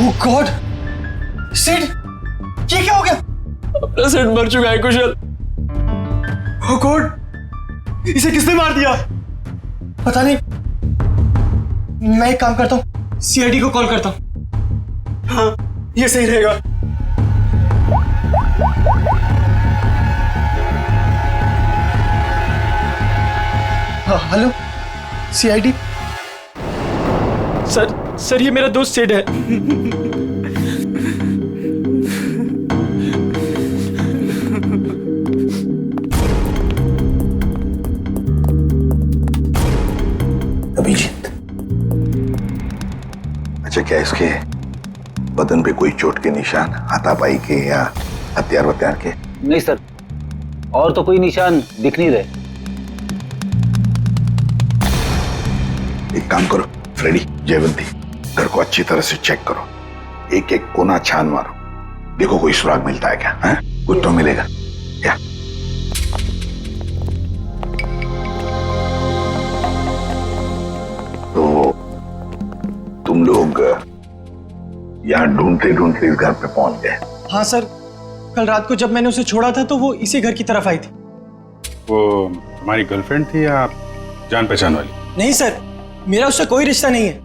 ओह गॉड, सिड, ये क्या हो गया? अपना सिड मर चुका है कुशल। ओह गॉड, इसे किसने मार दिया? पता नहीं। मैं एक काम करता हूँ, सीआईडी को कॉल करता हूँ। हाँ, ये सही रहेगा। हाँ, हेलो, सीआईडी। सर ये मेरा दोस्त सिड है। अभिजीत, अच्छा क्या इसके बदन पे कोई चोट के निशान, हाथापाई के या हथियार वत्यार के? नहीं सर, और तो कोई निशान दिख नहीं रहे। एक काम करो फ्रेडी, जयवंती, घर को अच्छी तरह से चेक करो, एक एक कोना छान मारो, देखो कोई सुराग मिलता है क्या? है? कुछ तो मिलेगा क्या? तो तुम लोग यहाँ ढूंढते ढूंढते इस घर पे पहुंच गए? हाँ सर, कल रात को जब मैंने उसे छोड़ा था तो वो इसी घर की तरफ आई थी। वो तुम्हारी गर्लफ्रेंड थी या जान पहचान वाली? नहीं सर, मेरा उससे कोई रिश्ता नहीं है।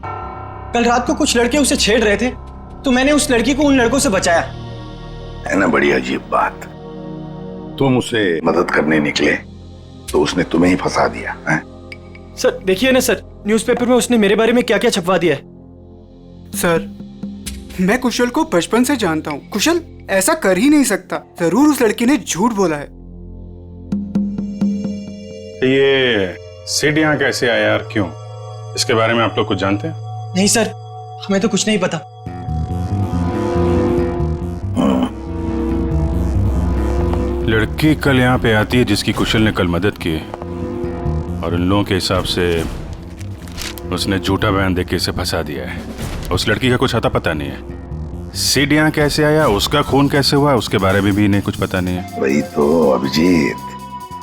कल रात को कुछ लड़के उसे छेड़ रहे थे तो मैंने उस लड़की को उन लड़कों से बचाया। है ना बड़ी अजीब बात, तुम उसे मदद करने निकले तो उसने तुम्हें ही फंसा दिया है? सर देखिए ना सर, न्यूज़पेपर में उसने मेरे बारे में क्या क्या छपवा दिया है। सर, मैं कुशल को बचपन से जानता हूँ। कुशल ऐसा कर ही नहीं सकता। जरूर उस लड़की ने झूठ बोला है। ये सिड यहाँ कैसे आया यार, क्यों? इसके बारे में आप लोग कुछ जानते हैं? नहीं सर, हमें तो कुछ नहीं पता। लड़की कल यहाँ पे आती है जिसकी कुशल ने कल मदद की, और उन लोगों के हिसाब से उसने झूठा बयान देके इसे फंसा दिया है। उस लड़की का कुछ आता पता नहीं है। सिड यहाँ कैसे आया, उसका खून कैसे हुआ, उसके बारे में भी इन्हें कुछ पता नहीं है। वही तो अभिजीत,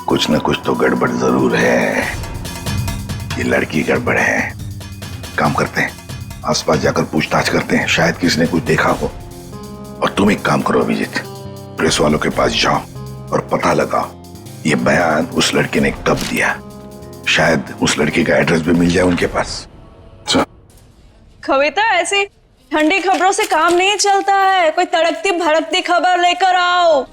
कुछ न कुछ तो गड़बड़ जरूर है। ये लड़की गड़बड़ है। काम करते हैं, आसपास जाकर पूछताछ करते हैं, शायद किसी ने कुछ देखा हो। और तुम एक काम करो अभिजीत, प्रेस वालों के पास जाओ और पता लगाओ ये बयान उस लड़के ने कब दिया। शायद उस लड़के का एड्रेस भी मिल जाए उनके पास। कविता, ऐसी ठंडी खबरों से काम नहीं चलता है। कोई तड़कती भड़कती खबर लेकर आओ।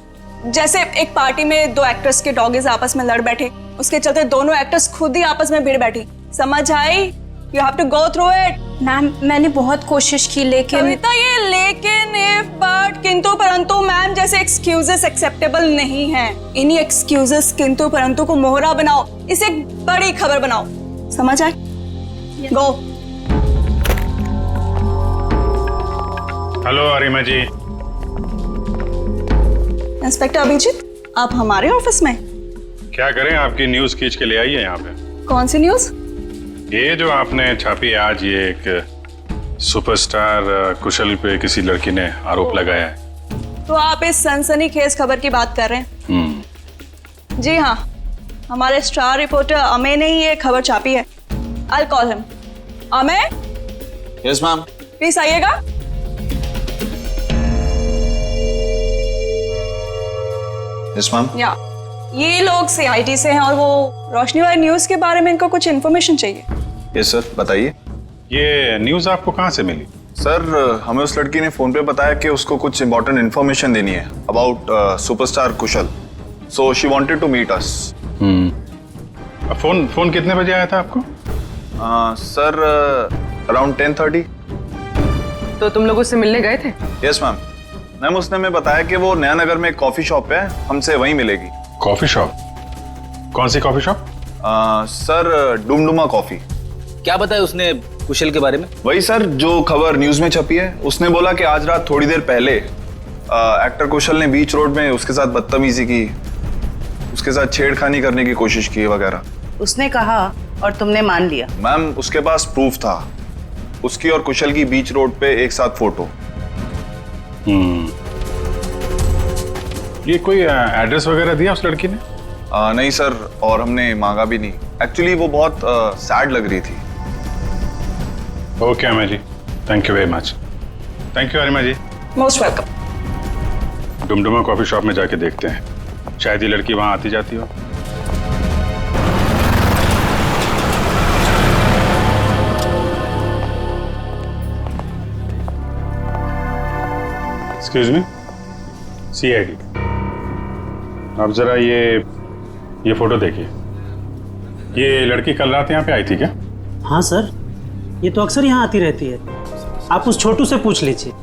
जैसे एक पार्टी में दो एक्ट्रेस के डॉगीज आपस में लड़ बैठे, उसके चलते दोनों एक्ट्रेस खुद ही आपस में भिड़ बैठी। समझ आई? You have to go through it. Ma'am, मैंने बहुत कोशिश की लेकिन कविता, ये लेकिन if but किंतु परंतु मैम जैसे एक्सक्यूजेस एक्सेप्टेबल नहीं हैं। इन्हीं एक्सक्यूजेस किंतु परंतु को मोहरा बनाओ, इसे एक बड़ी खबर बनाओ। समझ आए? गो। हेलो अरिमा जी। इंस्पेक्टर अभिजीत, आप हमारे ऑफिस में? क्या करें, आपकी न्यूज खींच के ले आई है यहाँ पे। कौन सी न्यूज? ये जो आपने छापी है आज, ये एक सुपरस्टार कुशल पे किसी लड़की ने आरोप लगाया है। तो आप इस सनसनीखेज खबर की बात कर रहे हैं? जी हाँ, हमारे स्टार रिपोर्टर अमेय ने ही ये खबर छापी है। I'll call him. Amey? Yes ma'am. Please आइएगा। Yes ma'am. या ये लोग सीआईडी से हैं और वो रोशनी वाली न्यूज के बारे में इनको कुछ इन्फॉर्मेशन चाहिए। यस सर, बताइए। ये न्यूज आपको कहाँ से मिली? सर हमें उस लड़की ने फोन पे बताया कि उसको कुछ इंपॉर्टेंट इन्फॉर्मेशन देनी है about superstar Kushal, so she wanted to meet us. Phone कितने बजे आया था आपको? Sir around 10:30। तो तुम लोग उससे मिलने गए थे? Yes ma'am. मैम उसने हमें बताया कि वो नया नगर में एक कॉफी शॉप है, हमसे वहीं मिलेगी। Coffee shop? कौन सी coffee shop? Sir Dumduma coffee. क्या बताया उसने कुशल के बारे में? वही सर जो खबर न्यूज में छपी है। उसने बोला कि आज रात थोड़ी देर पहले एक्टर कुशल ने बीच रोड में उसके साथ बदतमीजी की, उसके साथ छेड़खानी करने की कोशिश की वगैरह। उसने कहा और तुमने मान लिया? मैम उसके पास प्रूफ था, उसकी और कुशल की बीच रोड पे एक साथ फोटो। ये कोई एड्रेस वगैरह दिया उस लड़की ने? नहीं सर, और हमने मांगा भी नहीं। एक्चुअली वो बहुत सैड लग रही थी। ओके अम्मा जी, thank you very much. Thank you Arima ji. Most welcome. Dumduma coffee shop में जाके देखते हैं, शायद ये लड़की वहां आती जाती हो। एक्सक्यूज मी, CID, आप जरा ये फोटो देखिए। ये लड़की कल रात यहाँ पे आई थी क्या? हाँ सर, ये तो अक्सर यहाँ आती रहती है। आप उस छोटू से पूछ लीजिए।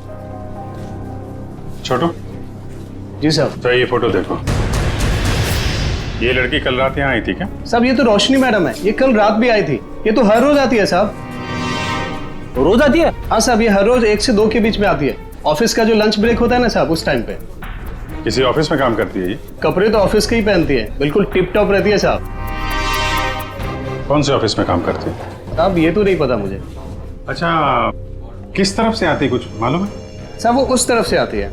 छोटू? जी सर। तो ये फोटो देखो, ये लड़की कल रात यहाँ आई थी क्या? साहब ये तो रोशनी मैडम है, ये कल रात भी आई थी। ये तो हर रोज आती है साहब। रोज आती है? हाँ साहब, ये हर रोज 1 से 2 के बीच में आती है। ऑफिस का जो लंच ब्रेक होता है ना साहब, उस टाइम पे। किसी ऑफिस में काम करती है ये? कपड़े तो ऑफिस के ही पहनती है, बिल्कुल टिप टॉप रहती है साहब। कौन से ऑफिस में काम करती है? साहब ये तो नहीं पता मुझे। अच्छा, किस तरफ से आती है कुछ मालूम है? साहब वो उस तरफ से आती है।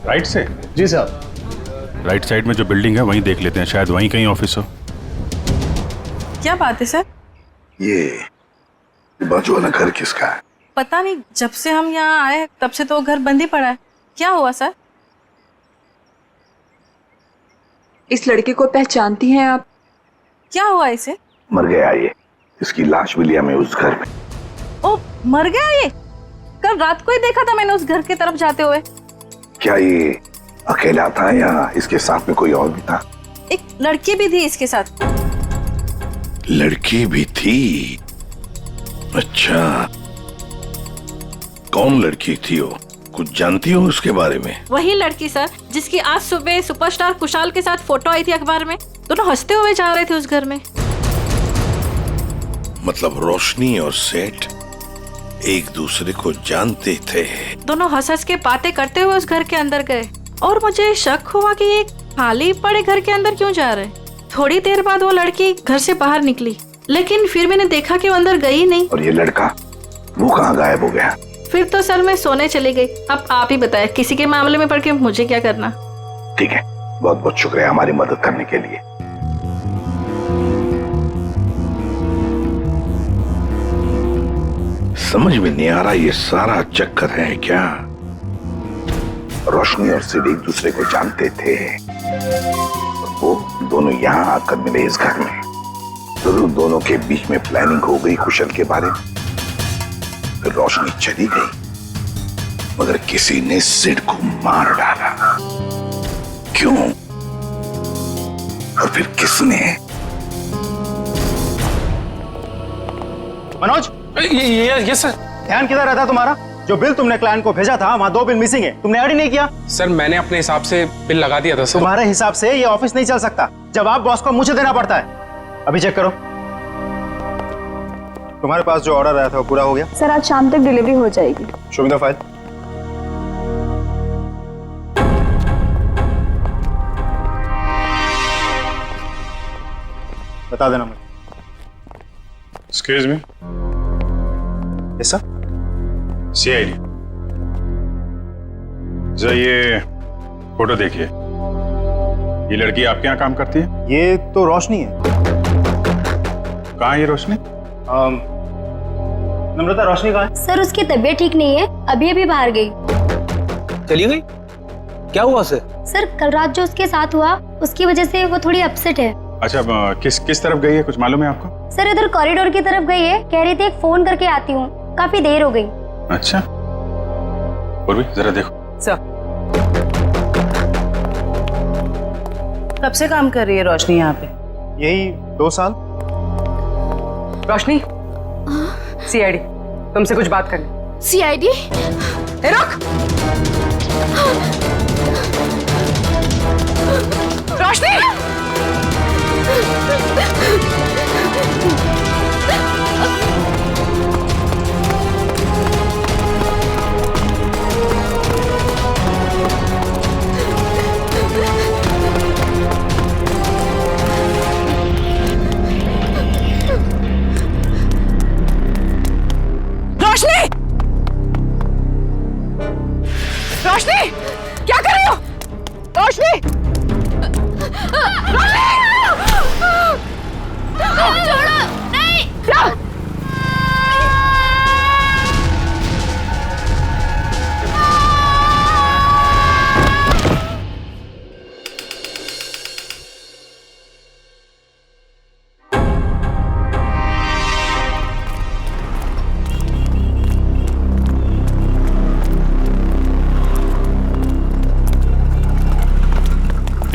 राइट से? जी साहब। राइट साइड में जो बिल्डिंग है वहीं देख लेते हैं, शायद वहीं कहीं ऑफिस हो। क्या बात है सर? ये बाजू वाला घर किसका है? पता नहीं, जब से हम यहाँ आए हैं तब से तो घर बंद ही पड़ा है। क्या हुआ सर? इस लड़के को पहचानती हैं आप? क्या हुआ इसे? मर गया ये, इसकी लाश भी लिया मैं उस घर में। ओ, मर गया ये? कल रात को ही देखा था मैंने उस घर की तरफ जाते हुए। क्या ये अकेला था या इसके साथ में कोई और भी था? एक लड़की भी थी इसके साथ। लड़की भी थी? अच्छा, कौन लड़की थी वो? कुछ जानती हो उसके बारे में? वही लड़की सर, जिसकी आज सुबह सुपरस्टार कुशाल के साथ फोटो आई थी अखबार में। दोनों हंसते हुए जा रहे थे उस घर में। मतलब रोशनी और सेठ एक दूसरे को जानते थे? दोनों हंस हंस के बातें करते हुए उस घर के अंदर गए, और मुझे शक हुआ कि ये खाली पड़े घर के अंदर क्यों जा रहे। थोड़ी देर बाद वो लड़की घर से बाहर निकली, लेकिन फिर मैंने देखा कि वो अंदर गई नहीं। और ये लड़का वो कहाँ गायब हो गया? फिर तो सर मैं सोने चली गई। अब आप ही बताएं, किसी के मामले में पड़ के मुझे क्या करना। ठीक है, बहुत बहुत शुक्रिया हमारी मदद करने के लिए। समझ में नहीं आ रहा ये सारा चक्कर है क्या? रोशनी और सिड एक दूसरे को जानते थे, वो दोनों यहाँ आकर मिले इस घर में। जरूर दोनों के बीच में प्लानिंग हो गई कुशल के बारे में। फिर रोशनी चली गई, मगर किसी ने सिड को मार डाला। क्यों? और फिर किसने? मनोज, ये सर। ध्यान किधर रहता तुम्हारा? जो बिल तुमने क्लाइंट को भेजा था वहाँ 2 बिल मिसिंग है, तुमने ऐड ही नहीं किया। सर मैंने अपने हिसाब से बिल लगा दिया था सर। तुम्हारे हिसाब से ये ऑफिस नहीं चल सकता, जवाब बॉस को मुझे देना पड़ता है। अभी चेक करो, तुम्हारे पास जो ऑर्डर आया था वो पूरा हो गया? सर आज शाम तक डिलीवरी हो जाएगी। Show me the file. बता देना मुझे। Excuse me. Yes sir. CID, जरा ये फोटो देखिए। ये लड़की आपके यहाँ काम करती है? ये तो रोशनी है। कहाँ है ये रोशनी? नम्रता, रोशनी कहाँ है? सर उसकी तबीयत ठीक नहीं है, अभी अभी बाहर गई। चली गई? क्या हुआ उसे? सर कल रात जो उसके साथ हुआ उसकी वजह से वो थोड़ी अपसेट है। अच्छा, किस तरफ गई है, कुछ मालूम है आपको? सर इधर कॉरिडोर की तरफ गई है, कह रही थी एक फोन करके आती हूँ, काफी देर हो गई। अच्छा, और भी जरा देखो। सर, कब से काम कर रही है रोशनी यहाँ पे? यही 2 साल। रोशनी, सीआईडी तुमसे कुछ बात करनी। सीआईडी? रुक! रोशनी! रोशनी! रोशनी! क्या कर रही हो? रोशनी! छोड़ो! नहीं!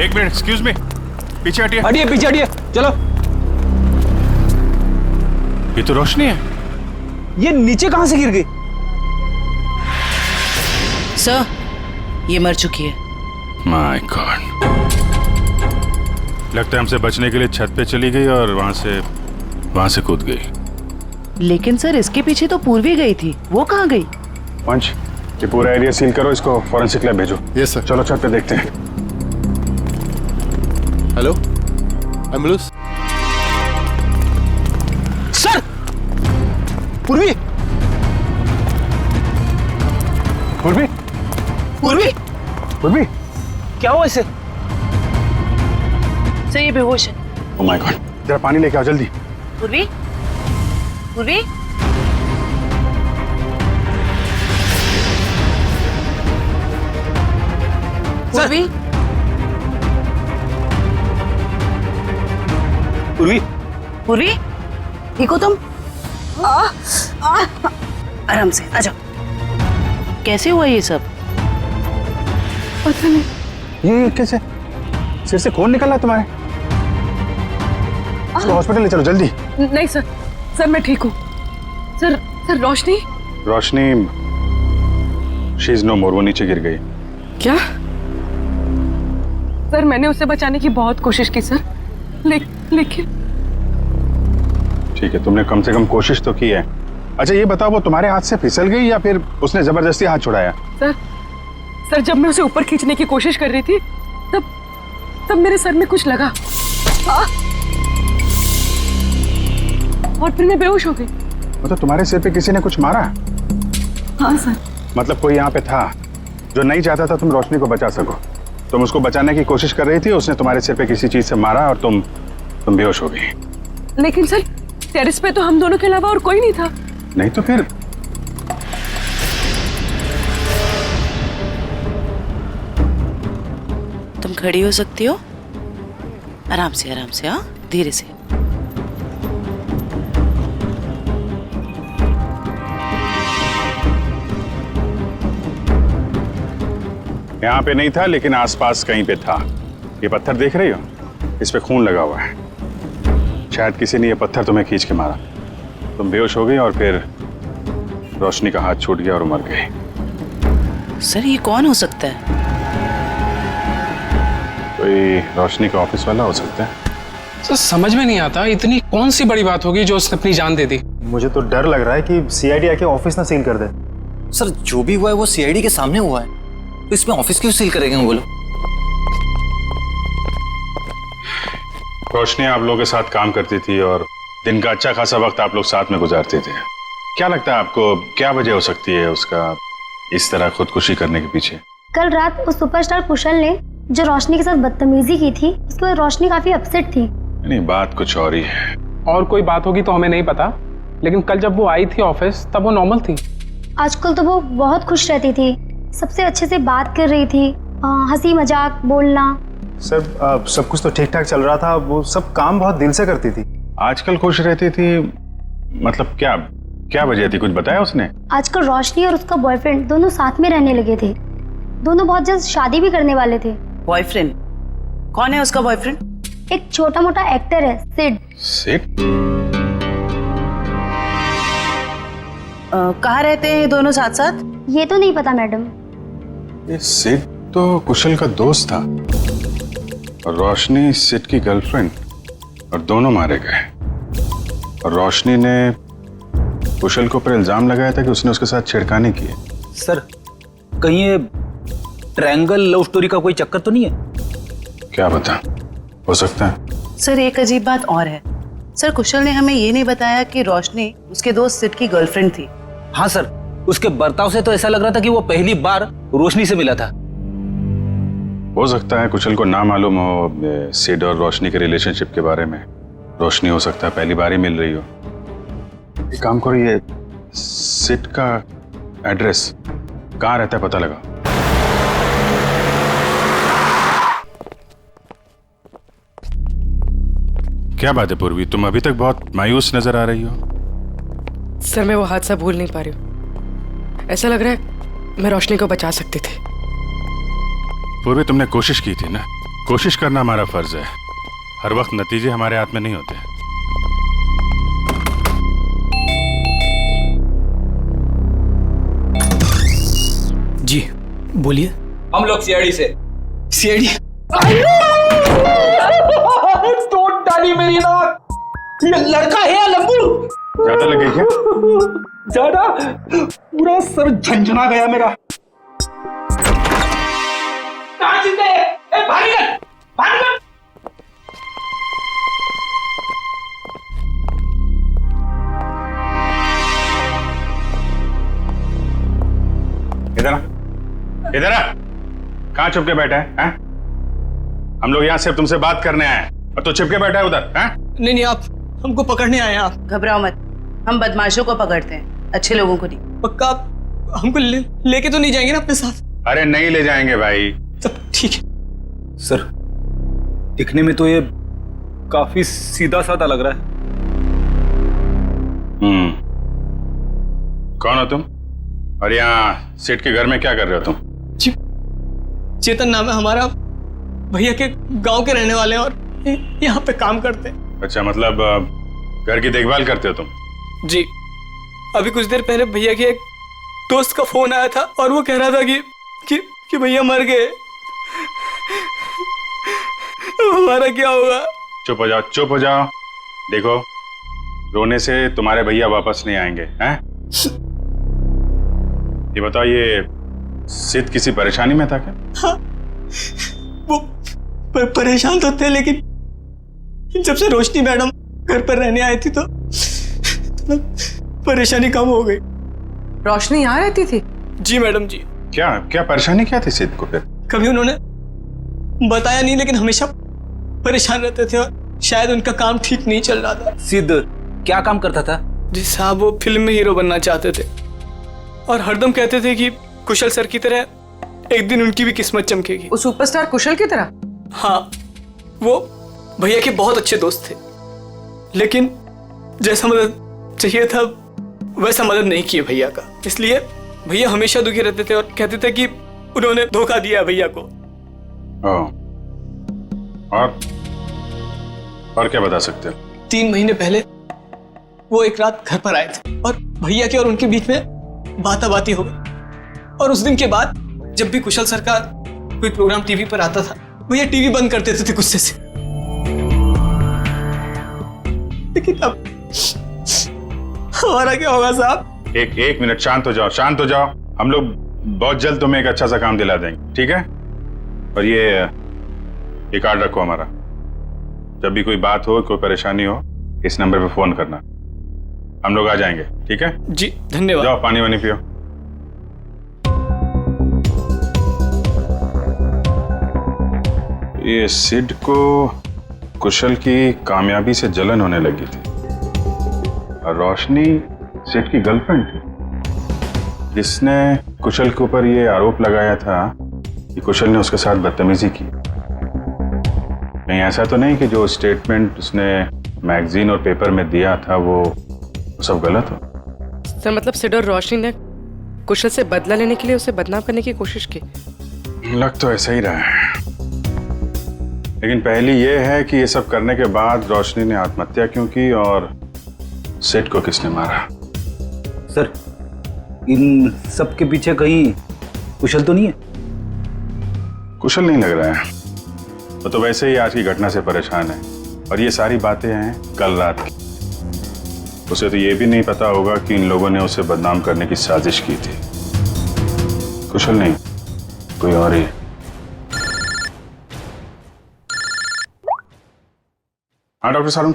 एक मिनट, एक्सक्यूज मी, पीछे हटिए। हटिए, पीछे हटिए, चलो। ये तो रोशनी है। ये नीचे कहां से गिर गई? सर, ये मर चुकी है। माय गॉड, लगता है हमसे बचने के लिए छत पे चली गई और वहां से कूद गई। लेकिन सर, इसके पीछे तो पूर्वी गई थी, वो कहाँ गई? पंच, ये पूरा एरिया सील करो, इसको फॉरेंसिक लैब भेजो। Yes sir. चलो छत पे देखते हैं। Hello, ambulance. सर! पूर्वी! पूर्वी! पूर्वी! पूर्वी! क्या हुआ इसे? सर, ये बेहोश है। ओह माय गॉड, जरा पानी लेके आओ जल्दी। पूर्वी? पूर्वी? पूर्वी? पूर्वी! पूर्वी? ठीक हो तुम? आराम से आ जाओ। कैसे हुआ ये सब? पता नहीं। ये कैसे? सिर से खून निकल रहा है तुम्हारे? इसको हॉस्पिटल ले चलो जल्दी। नहीं सर, सर मैं ठीक हूँ। Sir, Roshni? Roshni, she is no more, वो नीचे गिर गई। क्या? सर, मैंने उसे बचाने की बहुत कोशिश की सर, लेकिन ठीक है, तुमने कम से कम कोशिश तो की है। अच्छा ये बताओ, वो तुम्हारे हाथ से फिसल गई या फिर उसने जबरदस्ती हाथ छुड़ाया? सर जब मैं उसे ऊपर खींचने की कोशिश कर रही थी तब मेरे सर में कुछ लगा और फिर मैं बेहोश हो गई। मतलब तुम्हारे सिर पे किसी ने कुछ मारा? हाँ सर। मतलब कोई यहाँ पे था जो नहीं चाहता था तुम रोशनी को बचा सको। तुम उसको बचाने की कोशिश कर रही थी, उसने तुम्हारे सिर पे किसी चीज से मारा और तुम बेहोश हो गई। लेकिन सर, टेरेस पे तो हम दोनों के अलावा और कोई नहीं था। नहीं तो फिर? तुम खड़ी हो सकती हो? आराम से, हाँ, धीरे से। यहाँ पे नहीं था, लेकिन आसपास कहीं पे था। ये पत्थर देख रही हो? इस पे खून लगा हुआ है। शायद किसी ने ये पत्थर तुम्हें खींच के मारा। तुम बेहोश हो गई और फिर रोशनी का हाथ छूट गया और मर गई। सर, ये कौन हो सकता है? कोई रोशनी का ऑफिस वाला हो सकता है। सर समझ में नहीं आता, इतनी कौन सी बड़ी बात होगी जो उसने अपनी जान दे दी। मुझे तो डर लग रहा है कि सीआईडी आके ऑफिस ना सील कर दे। सर, जो भी हुआ है वो सीआईडी के सामने हुआ है, तो इसमें ऑफिस क्यों सील करेंगे वो लोग? रोशनी आप लोगों के साथ काम करती थी और दिन का अच्छा खासा वक्त आप लोग साथ में गुजारते थे। क्या लगता है आपको, क्या वजह हो सकती है उसका इस तरह खुदकुशी करने के पीछे? कल रात उस सुपरस्टार कुशल ने जो रोशनी के साथ बदतमीजी की थी, उसके बाद रोशनी काफी अपसेट थी। नहीं, बात कुछ और ही है। और कोई बात होगी तो हमें नहीं पता, लेकिन कल जब वो आई थी ऑफिस तब वो नॉर्मल थी। आजकल तो वो बहुत खुश रहती थी, सबसे अच्छे से बात कर रही थी, हंसी मजाक बोलना। सर, सब कुछ तो ठीक ठाक चल रहा था, वो सब काम बहुत दिल से करती थी। आजकल खुश रहती थी मतलब क्या क्या वजह थी, कुछ बताया उसने? आजकल रोशनी और उसका बॉयफ्रेंड दोनों साथ में रहने लगे थे। दोनों बहुत जल्द शादी भी करने वाले थे। बॉयफ्रेंड? कौन है उसका बॉयफ्रेंड? एक छोटा मोटा एक्टर है, सिड। सिड? कहाँ रहते हैं दोनों साथ साथ? ये तो नहीं पता मैडम। ये सिड तो कुशल का दोस्त था और रोशनी सिड की गर्लफ्रेंड, और दोनों मारे गए। और रोशनी ने कुशल के ऊपर इल्जाम लगाया था कि उसने उसके साथ छेड़खानी की है। सर कहीं ये ट्रायंगल लव स्टोरी का कोई चक्कर तो नहीं है? क्या बता, हो सकता है। सर एक अजीब बात और है। सर कुशल ने हमें ये नहीं बताया कि रोशनी उसके दोस्त सिड की गर्लफ्रेंड थी। हाँ सर, उसके बर्ताव से तो ऐसा लग रहा था कि वो पहली बार रोशनी से मिला था। हो सकता है कुशल को ना मालूम हो सिड और रोशनी के रिलेशनशिप के बारे में। रोशनी हो सकता है पहली बार ही मिल रही हो। एक काम करो, ये सिड का एड्रेस कहाँ रहता है पता लगा। क्या बात है पूर्वी, तुम अभी तक बहुत मायूस नजर आ रही हो। सर मैं वो हादसा भूल नहीं पा रही हूँ। ऐसा लग रहा है मैं रोशनी को बचा सकती थी। पूर्वी तुमने कोशिश की थी ना। कोशिश करना हमारा फर्ज है, हर वक्त नतीजे हमारे हाथ में नहीं होते। जी बोलिए। हम लोग सीआईडी से। सीआईडी? तोड़ डाली मेरी नाक। ये लड़का है या लंबू? ज्यादा लगे क्या? ज्यादा? पूरा सर झंझना गया मेरा। कहाँ जिंदे है? ए भागीगन, भागीगन। इधर आ, इधर आ। कहाँ छुप के बैठा है? हम लोग यहाँ सिर्फ तुमसे बात करने आए हैं और तो छिप के बैठा है उधर। नहीं नहीं, आप हमको पकड़ने आए हैं। आप घबराओ मत, हम बदमाशों को पकड़ते हैं, अच्छे लोगों को नहीं। पक्का आप हमको लेके तो नहीं जाएंगे ना अपने साथ? अरे नहीं ले जाएंगे भाई। सब ठीक है। सर दिखने में तो ये काफी सीधा साधा लग रहा है। कौन हो तुम और यहाँ सेठ के घर में क्या कर रहे हो तुम? जी चेतन नाम है हमारा, भैया के गांव के रहने वाले हैं और यहाँ पे काम करते हैं। अच्छा, मतलब घर की देखभाल करते हो तुम? जी, अभी कुछ देर पहले भैया के एक दोस्त का फोन आया था और वो कह रहा था कि भैया मर गए। हमारा क्या होगा? चुप हो जाओ, चुप हो जाओ। देखो, रोने से तुम्हारे भैया वापस नहीं आएंगे हैं? ये बताओ, ये सिद्ध किसी परेशानी में था क्या? हाँ, वो परेशान तो थे, लेकिन जब से रोशनी मैडम घर पर रहने आई थी तो परेशानी कम हो गई। रोशनी यहाँ रहती थी? जी मैडम जी। क्या क्या परेशानी क्या थी सिद्ध को? फिर कभी उन्होंने बताया नहीं, लेकिन हमेशा परेशान रहते थे और शायद उनका काम ठीक नहीं चल रहा था। सिद्ध क्या काम करता था? जी साहब, वो फिल्म में हीरो बनना चाहते थे और हरदम कहते थे कि कुशल सर की तरह एक दिन उनकी भी किस्मत चमकेगी। वो सुपरस्टार कुशल की तरह? हाँ, वो भैया के बहुत अच्छे दोस्त थे, लेकिन जैसा मदद चाहिए था वैसा मदद नहीं किए भैया का। इसलिए भैया हमेशा दुखी रहते थे और कहते थे कि उन्होंने धोखा दिया भैया को। और क्या बता सकते हो? 3 महीने पहले वो एक रात घर पर आए थे और भैया के और उनके बीच में बाताबाती हो गई। और उस दिन के बाद जब भी कुशल सर का कोई प्रोग्राम टीवी पर आता था, भैया टीवी बंद कर देते थे गुस्से से। लेकिन अब हमारा क्या होगा साहब? एक मिनट, शांत हो जाओ, शांत हो जाओ। हम लोग बहुत जल्द तुम्हें एक अच्छा सा काम दिला देंगे, ठीक है? और ये कार्ड रखो हमारा। जब भी कोई बात हो, कोई परेशानी हो, इस नंबर पे फोन करना, हम लोग आ जाएंगे, ठीक है? जी धन्यवाद। जाओ पानी वानी पियो। ये सिड को कुशल की कामयाबी से जलन होने लगी थी और रोशनी सिड की गर्लफ्रेंड थी, जिसने कुशल के ऊपर ये आरोप लगाया था कि कुशल ने उसके साथ बदतमीजी की। नहीं, ऐसा तो नहीं कि जो स्टेटमेंट उसने मैगजीन और पेपर में दिया था वो सब गलत हो? सर मतलब सिड और रोशनी ने कुशल से बदला लेने के लिए उसे बदनाम करने की कोशिश की। लग तो ऐसा ही रहा है, लेकिन पहली ये है कि ये सब करने के बाद रोशनी ने आत्महत्या क्यों की और सिड को किसने मारा? सर इन सब के पीछे कहीं कुशल तो नहीं है? कुशल नहीं लग रहा है, वो तो वैसे ही आज की घटना से परेशान है और ये सारी बातें हैं कल रात की। उसे तो ये भी नहीं पता होगा कि इन लोगों ने उसे बदनाम करने की साजिश की थी। कुशल नहीं, कोई और ही। हाँ डॉक्टर सारुंग,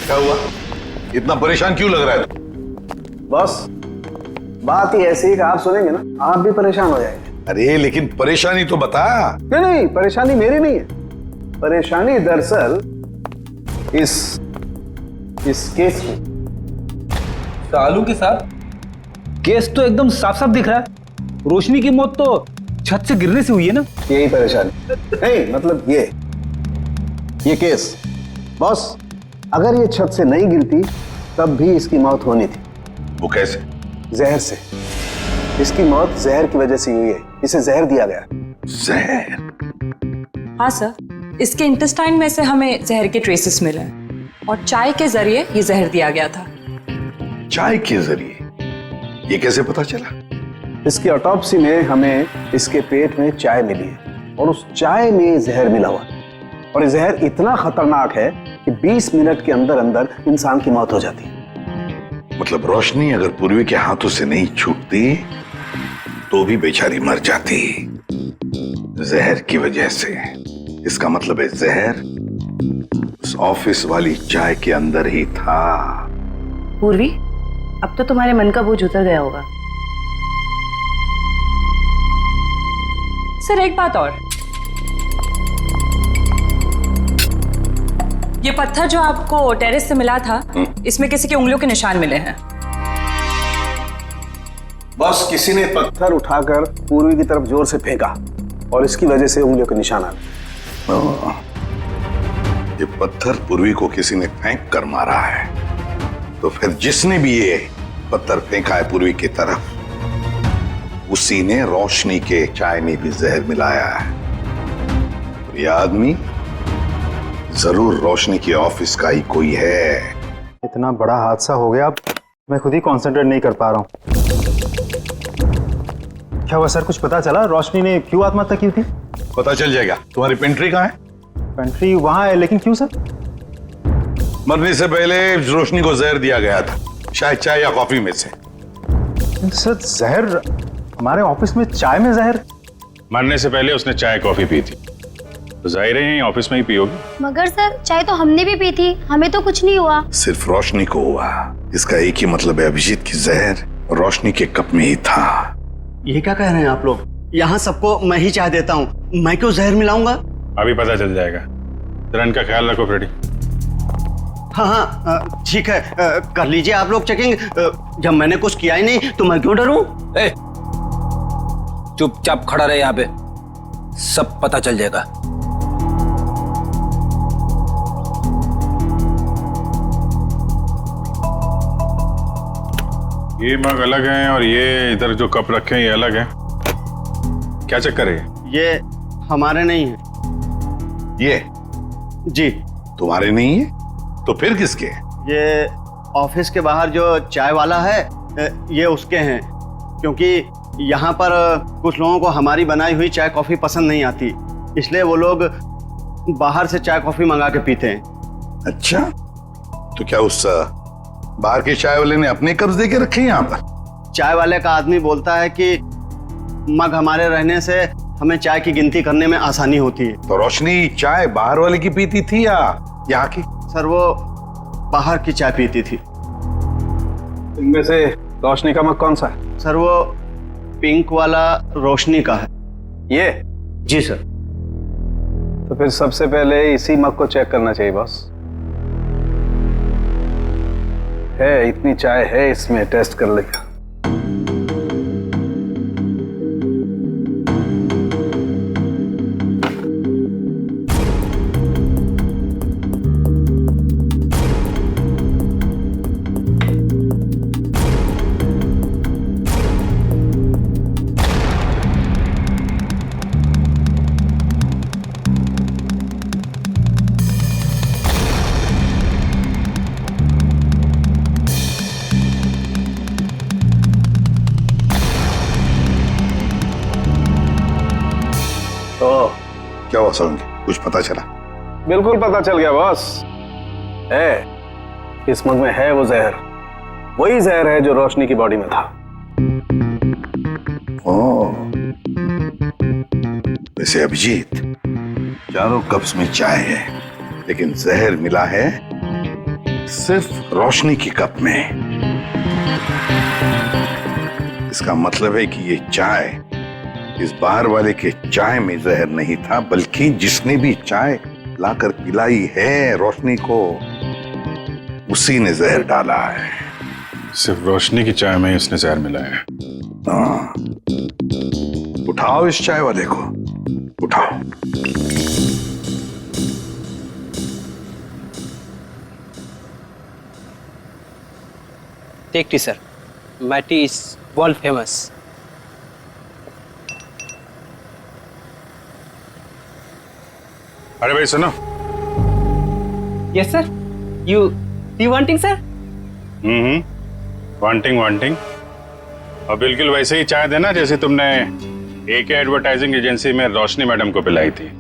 क्या हुआ? इतना परेशान क्यों लग रहा है? बस बात ही ऐसी है कि आप सुनेंगे ना आप भी परेशान हो जाएंगे। अरे लेकिन परेशानी तो बता। नहीं, परेशानी मेरी नहीं है। परेशानी दरअसल इस केस में। सालू के साथ केस तो एकदम साफ साफ दिख रहा है। रोशनी की मौत तो छत से गिरने से हुई है ना? यही परेशानी नहीं, मतलब ये केस बॉस, अगर ये छत से नहीं गिरती तब भी इसकी मौत होनी थी। वो कैसे? जहर से। इसकी मौत जहर की वजह से हुई है, इसे जहर दिया गया। जहर? हाँ सर, इसके इंटेस्टाइन में से हमें जहर के ट्रेसेस मिले हैं और चाय के जरिए ये जहर दिया गया था। चाय के जरिए? ये कैसे पता चला? इसकी ऑटोप्सी में हमें इसके पेट में चाय मिली है और उस चाय में जहर मिला हुआ और ये जहर इतना खतरनाक है कि 20 मिनट के अंदर अंदर इंसान की मौत हो जाती है। मतलब रोशनी अगर पूर्वी के हाथों से नहीं छूटती तो भी बेचारी मर जाती जहर की वजह से। इसका मतलब है जहर उस ऑफिस वाली चाय के अंदर ही था। पूर्वी, अब तो तुम्हारे मन का बोझ उतर गया होगा। सर एक बात और, ये पत्थर जो आपको टेरेस से मिला था, इसमें किसी की उंगलियों के निशान मिले हैं। बस किसी ने पत्थर उठाकर पूर्वी की तरफ जोर से फेंका और इसकी वजह से उंगलियों के निशान आ गए। ये पत्थर पूर्वी को किसी ने फेंक कर मारा है, तो फिर जिसने भी ये पत्थर फेंका है पूर्वी की तरफ, उसी ने रोशनी के चाय में भी जहर मिलाया है। और ये आदमी जरूर रोशनी के ऑफिस का ही कोई है। इतना बड़ा हादसा हो गया, अब मैं खुद ही कंसंट्रेट नहीं कर पा रहा हूँ। क्या हुआ सर, कुछ पता चला? रोशनी ने क्यों आत्महत्या की थी? पता चल जाएगा। तुम्हारी पेंट्री कहाँ है? पेंट्री वहां है, लेकिन क्यों सर? मरने से पहले रोशनी को जहर दिया गया था, शायद चाय या कॉफी में से। सर जहर? हमारे ऑफिस में चाय में जहर? मरने से पहले उसने चाय कॉफी पी थी, तो जाहिर है ऑफिस में ही पियोगी। मगर सर चाय तो हमने भी पी थी, हमें तो कुछ नहीं हुआ। सिर्फ रोशनी को हुआ। इसका एक ही मतलब है, अभिजीत की जहर रोशनी के कप में ही था। ये क्या कह रहे हैं आप लोग? यहाँ सबको मैं ही चाय देता हूँ, मैं क्यों जहर मिलाऊंगा? अभी पता चल जाएगा। जरा इनका ख्याल रखो फ्रेडी। हाँ ठीक है, कर लीजिए आप लोग चेकिंग। जब मैंने कुछ किया ही नहीं तो मैं क्यों डरूं? चुपचाप खड़ा रहे यहाँ पे, सब पता चल जाएगा। ये मग अलग हैं और ये इधर जो कप रखे हैं ये अलग हैं। क्या चक्कर है? ये हमारे नहीं है। ये? जी। तुम्हारे नहीं है तो फिर किसके? ये ऑफिस के बाहर जो चाय वाला है, ये उसके हैं, क्योंकि यहाँ पर कुछ लोगों को हमारी बनाई हुई चाय कॉफी पसंद नहीं आती, इसलिए वो लोग बाहर से चाय कॉफी मंगा के पीते हैं। अच्छा, तो क्या उस बाहर के चाय वाले ने अपने कब्ज दे के रखे हैं यहाँ पर? चाय वाले का आदमी बोलता है कि मग हमारे रहने से हमें चाय की गिनती करने में आसानी होती है। तो रोशनी चाय बाहर वाले की पीती थी या यहाँ की? सर वो बाहर की चाय पीती थी। इनमें से रोशनी का मग कौन सा है? सर वो पिंक वाला रोशनी का है। ये? जी सर। तो फिर सबसे पहले इसी मग को चेक करना चाहिए बॉस। है इतनी चाय है इसमें, टेस्ट कर लेगा। क्या हुआ सरोंगी, कुछ पता चला? बिल्कुल पता चल गया बॉस। है इस मग में है वो जहर, वही जहर है जो रोशनी की बॉडी में था। ओह, वैसे अभिजीत, चारों कप्स में चाय है, लेकिन जहर मिला है सिर्फ रोशनी की कप में। इसका मतलब है कि ये चाय इस बाहर वाले के चाय में जहर नहीं था, बल्कि जिसने भी चाय लाकर पिलाई है रोशनी को, उसी ने जहर डाला है। सिर्फ रोशनी की चाय में ही उसने जहर मिलाया है। हाँ, उठाओ इस चाय वाले को, उठाओ। Take tea, sir. My tea is world famous. अरे भाई सुनो। Yes, sir. You wanting, sir? Wanting और बिल्कुल वैसे ही चाय देना जैसे तुमने AK एडवर्टाइजिंग एजेंसी में रोशनी मैडम को पिलाई थी।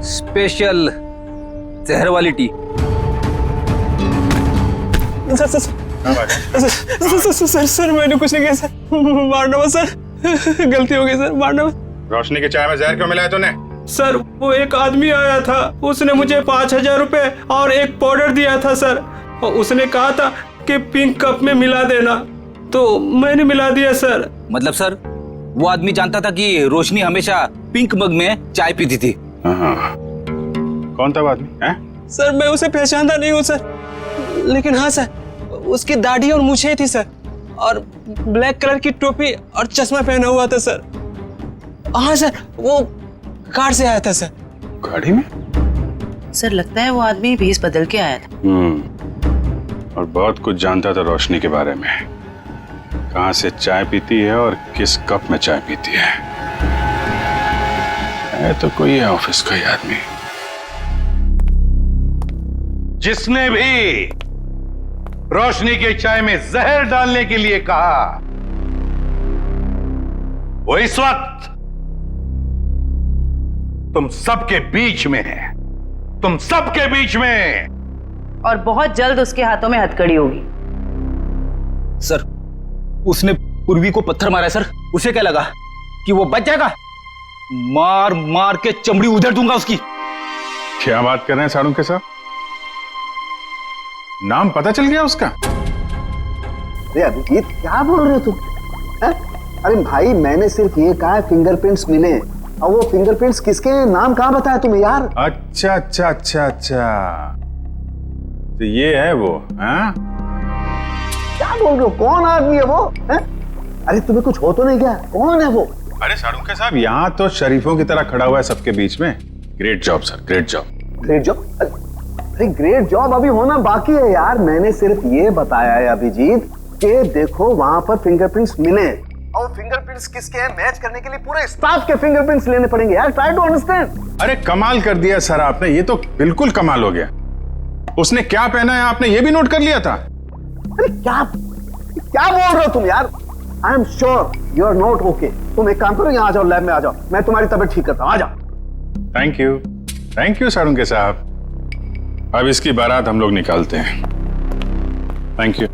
स्पेशल जहर वाली टी। सर मैंने कुछ नहीं किया सर, मारना मत सर, गलती हो गई सर, मारना मत। रोशनी के चाय में जहर क्यों मिलाया तूने? सर वो एक आदमी आया था, उसने मुझे 5,000 रुपए और एक पाउडर दिया था सर, और उसने कहा था कि पिंक कप में मिला देना, तो मैंने मिला दिया सर। मतलब सर वो आदमी जानता था कि रोशनी हमेशा पिंक मग में चाय पीती थी। हाँ। कौन था वो आदमी? सर मैं उसे पहचानता नहीं हूँ सर, लेकिन हाँ सर उसकी दाढ़ी और मूछें थी सर, और ब्लैक कलर की टोपी और चश्मा पहना हुआ था सर। हाँ सर वो कार से आया था सर। गाड़ी में? सर लगता है वो आदमी भेस बदल के आया था। और बहुत कुछ जानता था रोशनी के बारे में, कहाँ से चाय पीती है और किस कप में चाय पीती है तो कोई है ऑफिस का ही आदमी। जिसने भी रोशनी के चाय में जहर डालने के लिए कहा, वो इस वक्त तुम सबके बीच में है, तुम सबके बीच में, और बहुत जल्द उसके हाथों में हथकड़ी होगी। सर उसने पूर्वी को पत्थर मारा है सर, उसे क्या लगा कि वो बच जाएगा? मार मार के चमड़ी उधेड़ दूंगा उसकी। क्या बात कर रहे हैं साड़ू के साथ? नाम पता चल गया उसका? अरे अभिजीत क्या बोल रहे हो तुम? अरे भाई मैंने सिर्फ ये कहा फिंगरप्रिंट्स मिले, और वो फिंगरप्रिंट्स किसके हैं, नाम कहाँ बताया तुम्हें यार? अच्छा तो ये है वो? हाँ क्या बोल रहे हो, कौन आदमी है वो? अरे तुम्हें कुछ हो तो नहीं क्या, कौन है वो? अरे साड़ूके साहब यहाँ तो शरीफों की तरह खड़ा हुआ है सबके बीच में। Great job sir, great job. Great job? अरे ग्रेट जॉब अभी होना बाकी है यार। मैंने सिर्फ ये बताया है अभिजीत कि देखो वहां पर फिंगरप्रिंट्स मिले, और फिंगरप्रिंट्स किसके हैं मैच करने के लिए पूरे स्टाफ के फिंगरप्रिंट्स लेने पड़ेंगे यार। Try to understand. अरे कमाल कर दिया सर आपने, ये तो बिल्कुल कमाल हो गया। उसने क्या पहना है आपने ये भी नोट कर लिया था? अरे क्या बोल रहे हो तुम यार? I am sure you are not okay. तुम एक काम करो, यहाँ आ जाओ, लैब में आ जाओ, मैं तुम्हारी तबीयत ठीक करता हूँ, आ जाओ। थैंक यू साड़ूके साहब। अब इसकी बारात हम लोग निकालते हैं। Thank you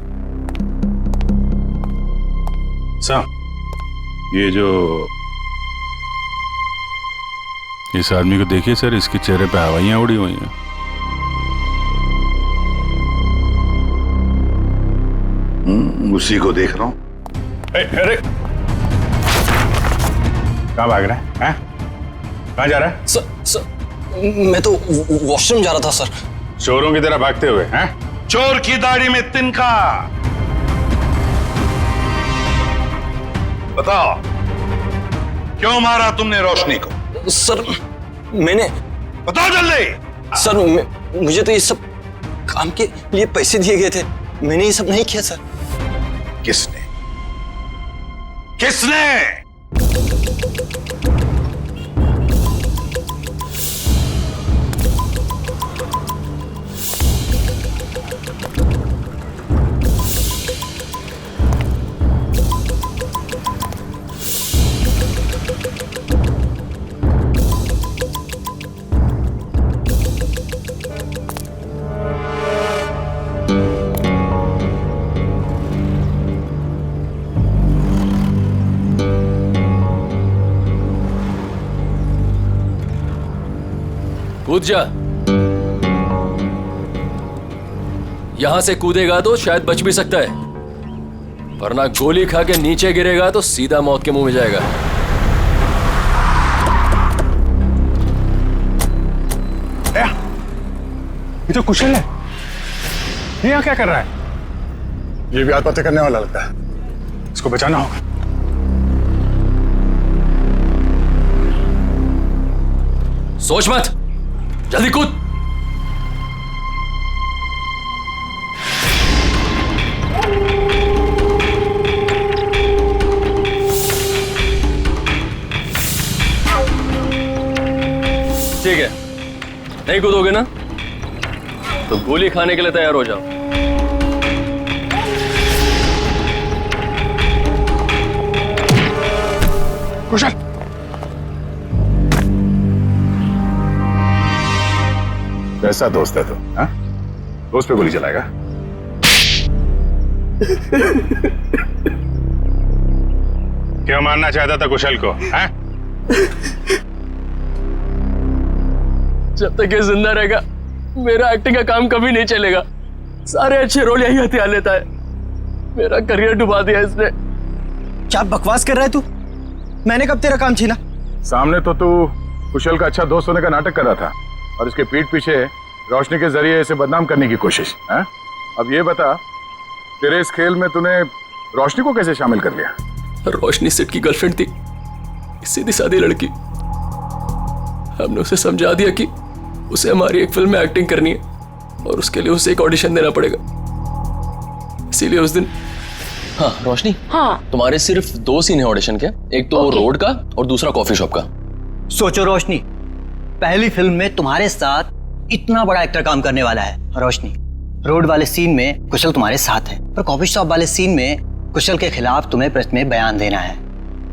sir. ये जो इस आदमी को देखिए सर, इसके चेहरे पे हवाइयां उड़ी हुई हैं। उसी को देख रहा हूं। अरे कहाँ भाग रहा है? कहाँ जा रहा है? सर मैं तो वॉशरूम जा रहा था सर। चोरों की तरह भागते हुए? चोर की दाढ़ी में तिनका। बताओ क्यों मारा तुमने रोशनी को? सर मैंने, बताओ जल्दी। सर मुझे तो ये सब काम के लिए पैसे दिए गए थे, मैंने ये सब नहीं किया सर। किसने? कूद जा। यहां से कूदेगा तो शायद बच भी सकता है, वरना गोली खा के नीचे गिरेगा तो सीधा मौत के मुंह में जाएगा। ये तो कुशल है, ये यहाँ क्या कर रहा है? ये भी आत्महत्या करने वाला लगता है, इसको बचाना होगा। सोच मत, जल्दी कूद। ठीक है, नहीं कूदोगे ना तो गोली खाने के लिए तैयार हो जाओ। कुशल, कैसा दोस्त है तू? हाँ? दोस्त पे गोली चलाएगा? क्यों मारना चाहता था कुशल को? हाँ? जब तक ये जिंदा रहेगा मेरा एक्टिंग का काम कभी नहीं चलेगा। सारे अच्छे रोल यही हथियार लेता है, मेरा करियर डुबा दिया इसने। क्या बकवास कर रहा है तू? मैंने कब तेरा काम छीना? सामने तो तू कुशल का अच्छा दोस्त होने का नाटक कर रहा था और इसके पीठ पीछे रोशनी के जरिए इसे बदनाम करने की कोशिश। है? अब ये बता, तेरे इस खेल में तूने रोशनी को कैसे शामिल कर लिया? रोशनी सेठ की गर्लफ्रेंड थी, सीधी सादी लड़की। हमने उसे समझा दिया कि उसे हमारी एक फिल्म में एक्टिंग करनी है और उसके लिए उसे एक ऑडिशन देना पड़ेगा। इसीलिए उस दिन। हाँ रोशनी, हाँ तुम्हारे सिर्फ 2 सीन है ऑडिशन के, एक तो रोड का और दूसरा कॉफी शॉप का। सोचो रोशनी, पहली फिल्म में तुम्हारे साथ इतना बड़ा एक्टर काम करने वाला है। रोशनी, रोड वाले सीन में कुशल तुम्हारे साथ है, पर कॉफी शॉप वाले सीन में कुशल के खिलाफ तुम्हें प्रेस में बयान देना है,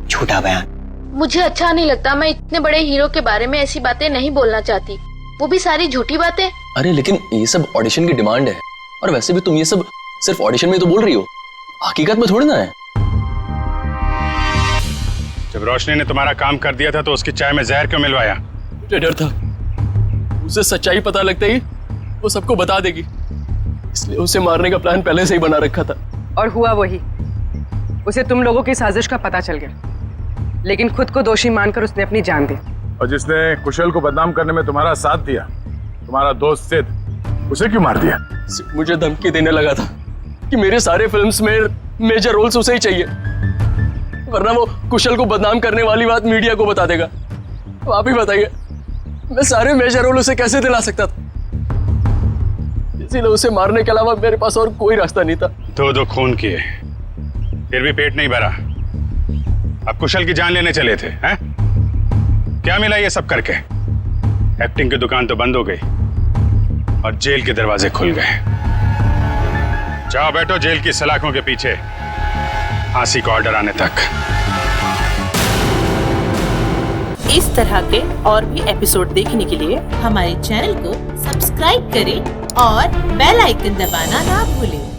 झूठा बयान। मुझे अच्छा नहीं लगता, मैं इतने बड़े हीरो के बारे में ऐसी बातें नहीं बोलना चाहती, वो भी सारी झूठी बातें। अरे लेकिन ये सब ऑडिशन की डिमांड है, और वैसे भी तुम ये सब सिर्फ ऑडिशन में तो बोल रही हो, हकीकत में थोड़ी ना है। जब रोशनी ने तुम्हारा काम कर दिया था तो उसकी चाय में जहर क्यों मिलवाया? मुझे डर था उसे सच्चाई पता लगते ही वो सबको बता देगी, इसलिए उसे मारने का प्लान पहले से ही बना रखा था। और हुआ वही, उसे तुम लोगों की साजिश का पता चल गया, लेकिन खुद को दोषी मानकर उसने अपनी जान दी। और जिसने कुशल को बदनाम करने में तुम्हारा साथ दिया, तुम्हारा दोस्त सिद्ध, उसे क्यों मार दिया? मुझे धमकी देने लगा था कि मेरे सारे फिल्म्स में मेजर रोल्स उसे ही चाहिए, वरना वो कुशल को बदनाम करने वाली बात मीडिया को बता देगा। तो आप ही बताइए, मैं सारे मेजर रोल उसे कैसे दिला सकता था? इसीलिए उसे मारने के अलावा मेरे पास और कोई रास्ता नहीं था। 2 खून किए, फिर भी पेट नहीं भरा, अब कुशल की जान लेने चले थे। हैं? क्या मिला ये सब करके? एक्टिंग की दुकान तो बंद हो गई और जेल के दरवाजे खुल गए। जाओ बैठो जेल की सलाखों के पीछे, फांसी का ऑर्डर आने तक। इस तरह के और भी एपिसोड देखने के लिए हमारे चैनल को सब्सक्राइब करें और बेल आइकन दबाना ना भूलें।